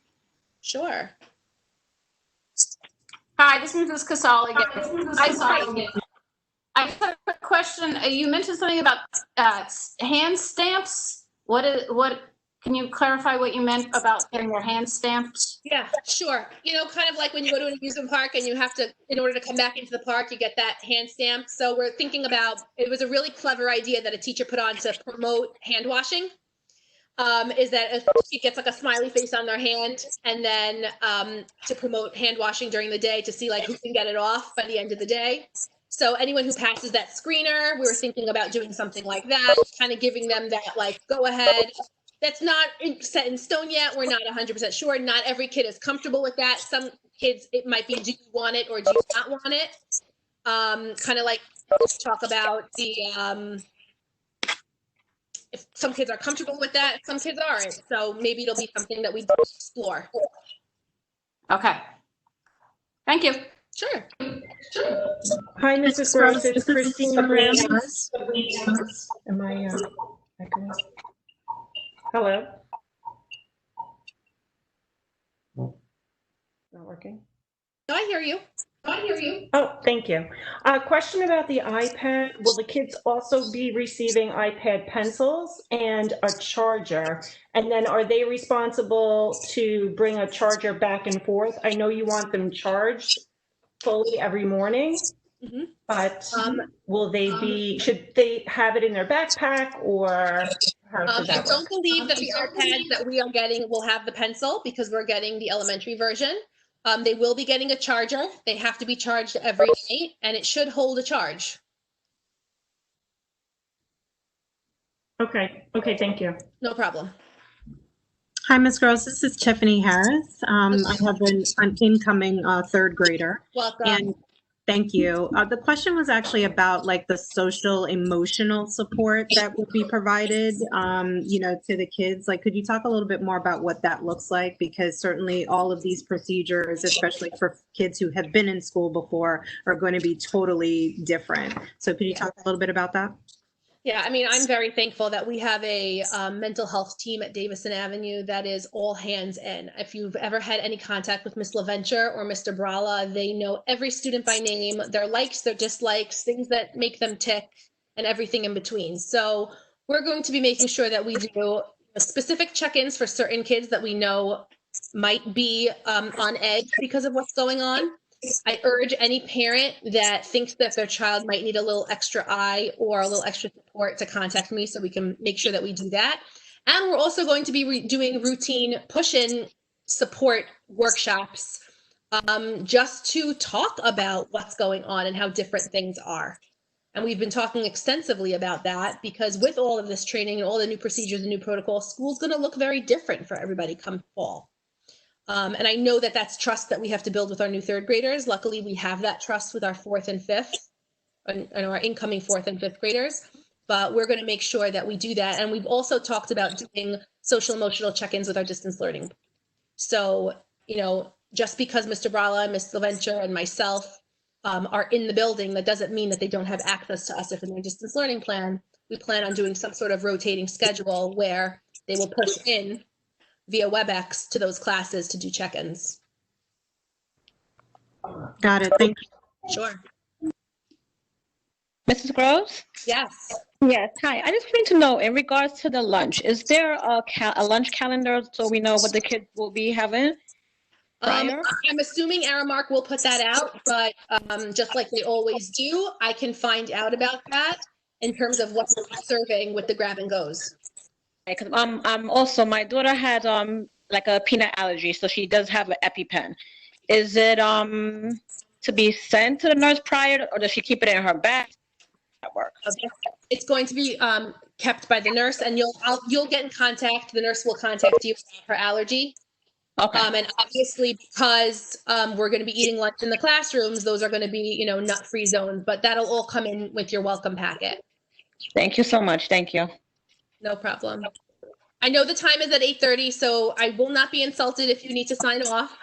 Speaker 1: Sure.
Speaker 13: Hi, this is Mrs. Casale again. I just have a quick question. You mentioned something about hand stamps. What can you clarify what you meant about getting your hand stamped?
Speaker 1: Yeah, sure. You know, kind of like when you go to an amusement park and you have to, in order to come back into the park, you get that hand stamp. So we're thinking about, it was a really clever idea that a teacher put on to promote hand washing. Is that if she gets like a smiley face on their hand, and then to promote hand washing during the day to see like who can get it off by the end of the day. So anyone who passes that screener, we were thinking about doing something like that, kind of giving them that like go ahead. That's not set in stone yet. We're not 100% sure. Not every kid is comfortable with that. Some kids, it might be, do you want it or do you not want it? Kind of like talk about the if some kids are comfortable with that, some kids aren't. So maybe it'll be something that we explore.
Speaker 13: Okay. Thank you.
Speaker 1: Sure.
Speaker 14: Hi, Mrs. Gross. It's Christine Ramos. Am I echoing? Hello? Not working?
Speaker 1: No, I hear you.
Speaker 14: Oh, thank you. Question about the iPad. Will the kids also be receiving iPad pencils and a charger? And then are they responsible to bring a charger back and forth? I know you want them charged fully every morning, but will they be, should they have it in their backpack, or how should that
Speaker 1: I don't believe that the iPads that we are getting will have the pencil because we're getting the elementary version. They will be getting a charger. They have to be charged every day, and it should hold a charge.
Speaker 14: Okay, thank you.
Speaker 1: No problem.
Speaker 15: Hi, Ms. Gross. This is Tiffany Harris. I have an incoming third grader.
Speaker 1: Welcome.
Speaker 15: And thank you. The question was actually about like the social emotional support that will be provided, you know, to the kids. Like, could you talk a little bit more about what that looks like? Because certainly all of these procedures, especially for kids who have been in school before, are going to be totally different. So could you talk a little bit about that?
Speaker 1: Yeah, I mean, I'm very thankful that we have a mental health team at Davison Avenue that is all hands in. If you've ever had any contact with Ms. LaVenture or Mr. Brala, they know every student by name, their likes, their dislikes, things that make them tick, and everything in between. So we're going to be making sure that we do specific check-ins for certain kids that we know might be on edge because of what's going on. I urge any parent that thinks that their child might need a little extra eye or a little extra support to contact me so we can make sure that we do that. And we're also going to be doing routine push-in support workshops just to talk about what's going on and how different things are. And we've been talking extensively about that because with all of this training and all the new procedures and new protocols, school's going to look very different for everybody come fall. And I know that that's trust that we have to build with our new third graders. Luckily, we have that trust with our fourth and fifth and our incoming fourth and fifth graders. But we're going to make sure that we do that. And we've also talked about doing social emotional check-ins with our distance learning. So, you know, just because Mr. Brala, Ms. LaVenture, and myself are in the building, that doesn't mean that they don't have access to us if in their distance learning plan. We plan on doing some sort of rotating schedule where they will push in via WebEx to those classes to do check-ins.
Speaker 15: Got it. Thank you.
Speaker 1: Sure.
Speaker 16: Mrs. Groves?
Speaker 1: Yes.
Speaker 16: Yes. Hi. I just need to know in regards to the lunch, is there a lunch calendar so we know what the kids will be having?
Speaker 1: I'm assuming Aramark will put that out, but just like they always do, I can find out about that in terms of what they're serving with the grab and goes.
Speaker 16: Because also my daughter had like a peanut allergy, so she does have an EpiPen. Is it to be sent to the nurse prior, or does she keep it in her bag at work?
Speaker 1: It's going to be kept by the nurse, and you'll get in contact. The nurse will contact you about her allergy.
Speaker 16: Okay.
Speaker 1: And obviously, because we're going to be eating lunch in the classrooms, those are going to be, you know, nut-free zones. But that'll all come in with your welcome packet.
Speaker 16: Thank you so much. Thank you.
Speaker 1: No problem. I know the time is at 8:30, so I will not be insulted if you need to sign off.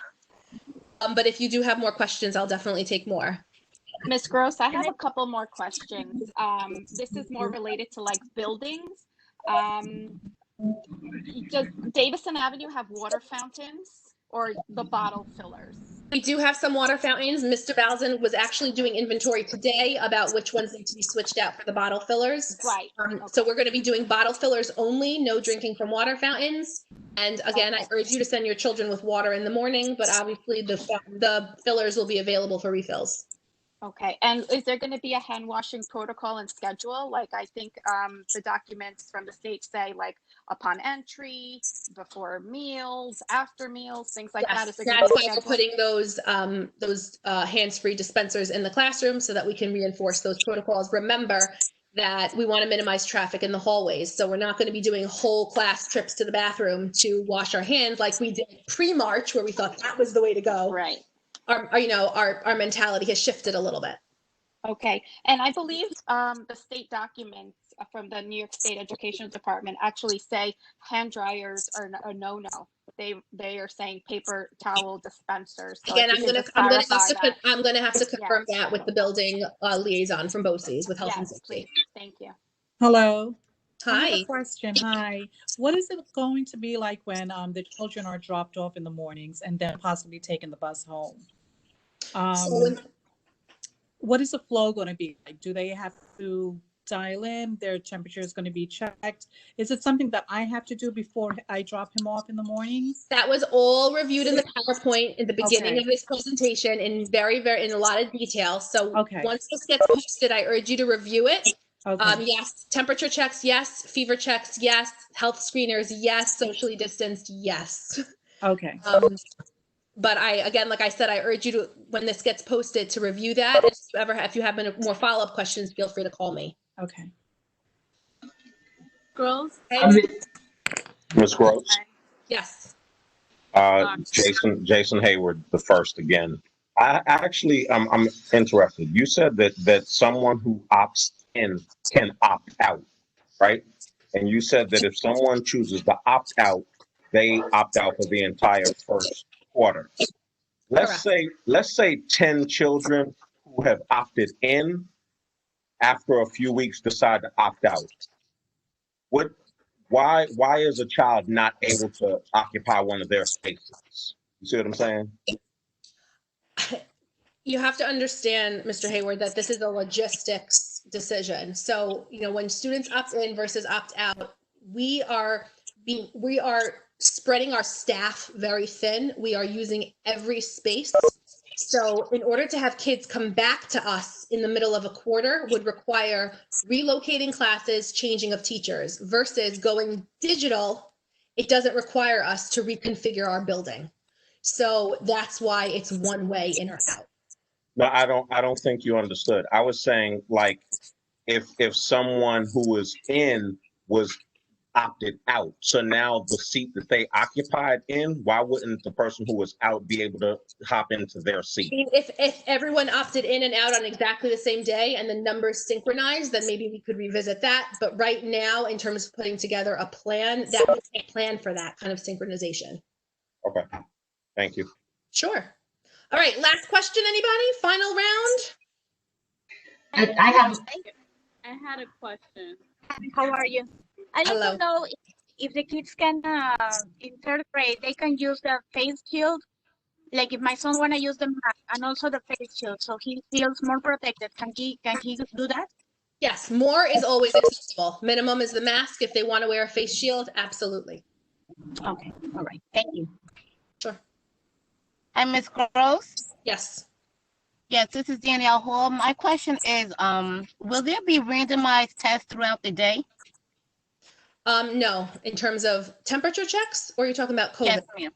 Speaker 1: But if you do have more questions, I'll definitely take more.
Speaker 10: Ms. Gross, I have a couple more questions. This is more related to like buildings. Does Davison Avenue have water fountains or the bottle fillers?
Speaker 1: We do have some water fountains. Mr. Bowsen was actually doing inventory today about which ones need to be switched out for the bottle fillers.
Speaker 10: Right.
Speaker 1: So we're going to be doing bottle fillers only, no drinking from water fountains. And again, I urge you to send your children with water in the morning, but obviously the fillers will be available for refills.
Speaker 10: Okay, and is there going to be a hand washing protocol and schedule? Like I think the documents from the state say like upon entry, before meals, after meals, things like that. Is there
Speaker 1: That's
Speaker 10: going to be
Speaker 1: why we're putting those hands-free dispensers in the classroom so that we can reinforce those protocols. Remember that we want to minimize traffic in the hallways, so we're not going to be doing whole class trips to the bathroom to wash our hands like we did pre-March, where we thought that was the way to go.
Speaker 10: Right.
Speaker 1: Our mentality has shifted a little bit.
Speaker 10: Okay, and I believe the state documents from the New York State Education Department actually say hand dryers are a no-no. They are saying paper towel dispensers. So
Speaker 1: again, I'm going to have to confirm that with the building liaison from BOCES with Health and Safety.
Speaker 10: Please. Thank you.
Speaker 17: Hello. I have
Speaker 1: Hi.
Speaker 17: a question. Hi. What is it going to be like when the children are dropped off in the mornings and then possibly taking the bus home? What is the flow going to be like? Do they have to dial in? Their temperature is going to be checked. Is it something that I have to do before I drop him off in the mornings?
Speaker 1: That was all reviewed in the PowerPoint in the beginning of this presentation in in a lot of detail. So once this gets posted, I urge you to review it. Yes, temperature checks, yes. Fever checks, yes. Health screeners, yes. Socially distanced, yes.
Speaker 17: Okay.
Speaker 1: But again, like I said, I urge you to, when this gets posted, to review that. If you have more follow-up questions, feel free to call me.
Speaker 17: Okay.
Speaker 2: Girls?
Speaker 23: Ms. Groves?
Speaker 1: Yes.
Speaker 23: Jason Hayward, the first again. I'm interested. You said that someone who opts in can opt out, right? And you said that if someone chooses to opt out, they opt out for the entire first quarter. Let's say 10 children who have opted in after a few weeks decide to opt out? Why is a child not able to occupy one of their spaces? You see what I'm saying?
Speaker 1: You have to understand, Mr. Hayward, that this is a logistics decision. So, when students opt in versus opt out, we are spreading our staff very thin. We are using every space. So in order to have kids come back to us in the middle of a quarter would require relocating classes, changing of teachers, versus going digital. It doesn't require us to reconfigure our building. So that's why it's one way in or out.
Speaker 23: No, I don't think you understood. I was saying, like, if someone who was in was opted out, so now the seat that they occupied in, why wouldn't the person who was out be able to hop into their seat?
Speaker 1: If everyone opted in and out on exactly the same day and the numbers synchronized, then maybe we could revisit that. But right now, in terms of putting together a plan, that we can't plan for that kind of synchronization.
Speaker 23: Okay, thank you.
Speaker 1: Sure. All right, last question, anybody? Final round?
Speaker 8: I had a question. How are you? I need to know if the kids can, in third grade, they can use the face shield. Like if my son wanna use the mask and also the face shield, so he feels more protected. Can he do that?
Speaker 1: Yes, more is always acceptable. Minimum is the mask. If they want to wear a face shield, absolutely.
Speaker 8: Okay, all right, thank you.
Speaker 1: Sure.
Speaker 18: Hi, Ms. Gross.
Speaker 1: Yes.
Speaker 18: Yes, this is Danielle Hall. My question is, will there be randomized tests throughout the day?
Speaker 1: No, in terms of temperature checks, or are you talking about COVID?
Speaker 18: Yes, ma'am.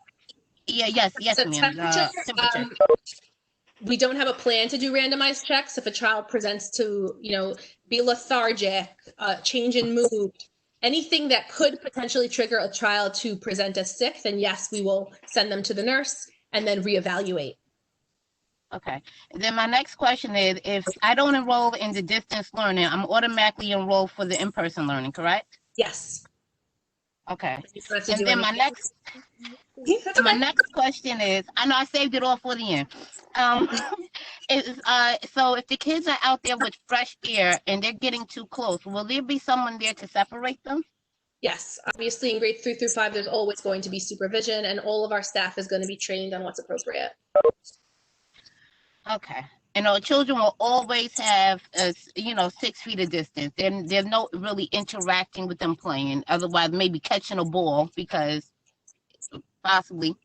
Speaker 18: Yes,
Speaker 1: So
Speaker 18: ma'am. Temperature.
Speaker 1: We don't have a plan to do randomized checks. If a child presents to, be lethargic, change in mood, anything that could potentially trigger a child to present as sick, then yes, we will send them to the nurse and then reevaluate.
Speaker 18: Okay. And then my next question is, if I don't enroll in the distance learning, I'm automatically enrolled for the in-person learning, correct?
Speaker 1: Yes.
Speaker 18: Okay. And then my next question is, I know I saved it all for the end. So if the kids are out there with fresh air and they're getting too close, will there be someone there to separate them?
Speaker 1: Yes, obviously in grades 3 through 5, there's always going to be supervision, and all of our staff is going to be trained on what's appropriate.
Speaker 18: Okay. And children will always have, 6 feet of distance. There's no really interacting with them playing. Otherwise, maybe catching a ball because possibly.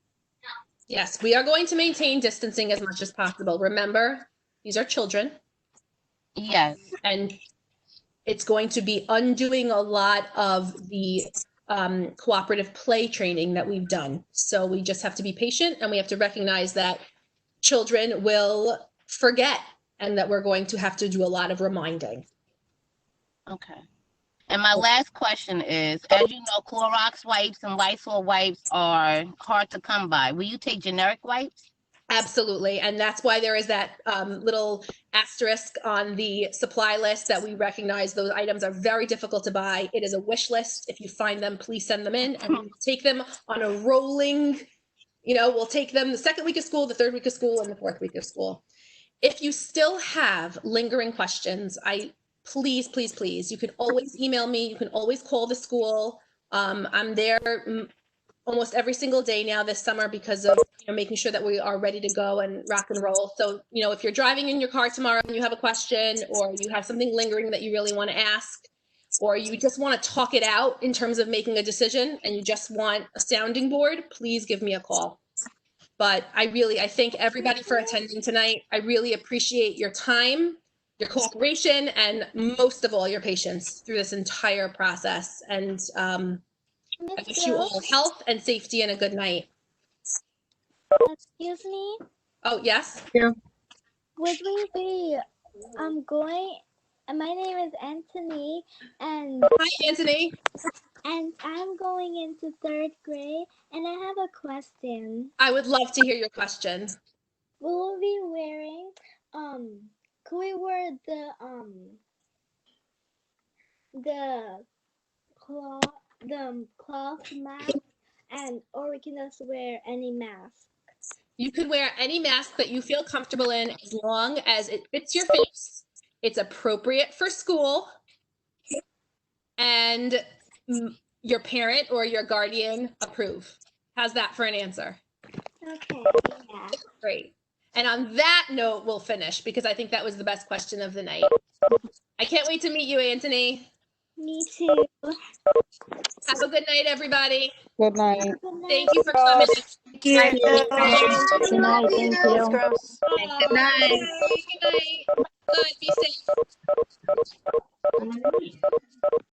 Speaker 1: Yes, we are going to maintain distancing as much as possible. Remember, these are children.
Speaker 18: Yes.
Speaker 1: And it's going to be undoing a lot of the cooperative play training that we've done. So we just have to be patient, and we have to recognize that children will forget and that we're going to have to do a lot of reminding.
Speaker 18: Okay. And my last question is, as you know, Clorox wipes and Lysol wipes are hard to come by. Will you take generic wipes?
Speaker 1: Absolutely. And that's why there is that little asterisk on the supply list that we recognize those items are very difficult to buy. It is a wish list. If you find them, please send them in, and we'll take them on a rolling, we'll take them the second week of school, the third week of school, and the fourth week of school. If you still have lingering questions, please, you can always email me. You can always call the school. I'm there almost every single day now this summer because of making sure that we are ready to go and rock and roll. So, if you're driving in your car tomorrow and you have a question, or you have something lingering that you really want to ask, or you just want to talk it out in terms of making a decision and you just want a sounding board, please give me a call. But I thank everybody for attending tonight. I really appreciate your time, your cooperation, and most of all, your patience through this entire process. And I wish you all health and safety and a good night.
Speaker 19: Excuse me?
Speaker 1: Oh, yes?
Speaker 19: Yeah. Would we be going? My name is Anthony, and
Speaker 1: hi, Anthony.
Speaker 19: And I'm going into third grade, and I have a question.
Speaker 1: I would love to hear your question.
Speaker 19: Will we be wearing could we wear the cloth mask, or we can just wear any mask?
Speaker 1: You can wear any mask that you feel comfortable in as long as it fits your face it's appropriate for school, and your parent or your guardian approve. How's that for an answer?
Speaker 19: Okay, yeah.
Speaker 1: Great. And on that note, we'll finish because I think that was the best question of the night. I can't wait to meet you, Anthony.
Speaker 19: Me too.
Speaker 1: Have a good night, everybody.
Speaker 16: Good night.
Speaker 1: Thank you for coming.
Speaker 7: Thank you.
Speaker 1: Thank you.
Speaker 7: Good night. Thank you.
Speaker 1: Good night. Good night. Good. Be safe.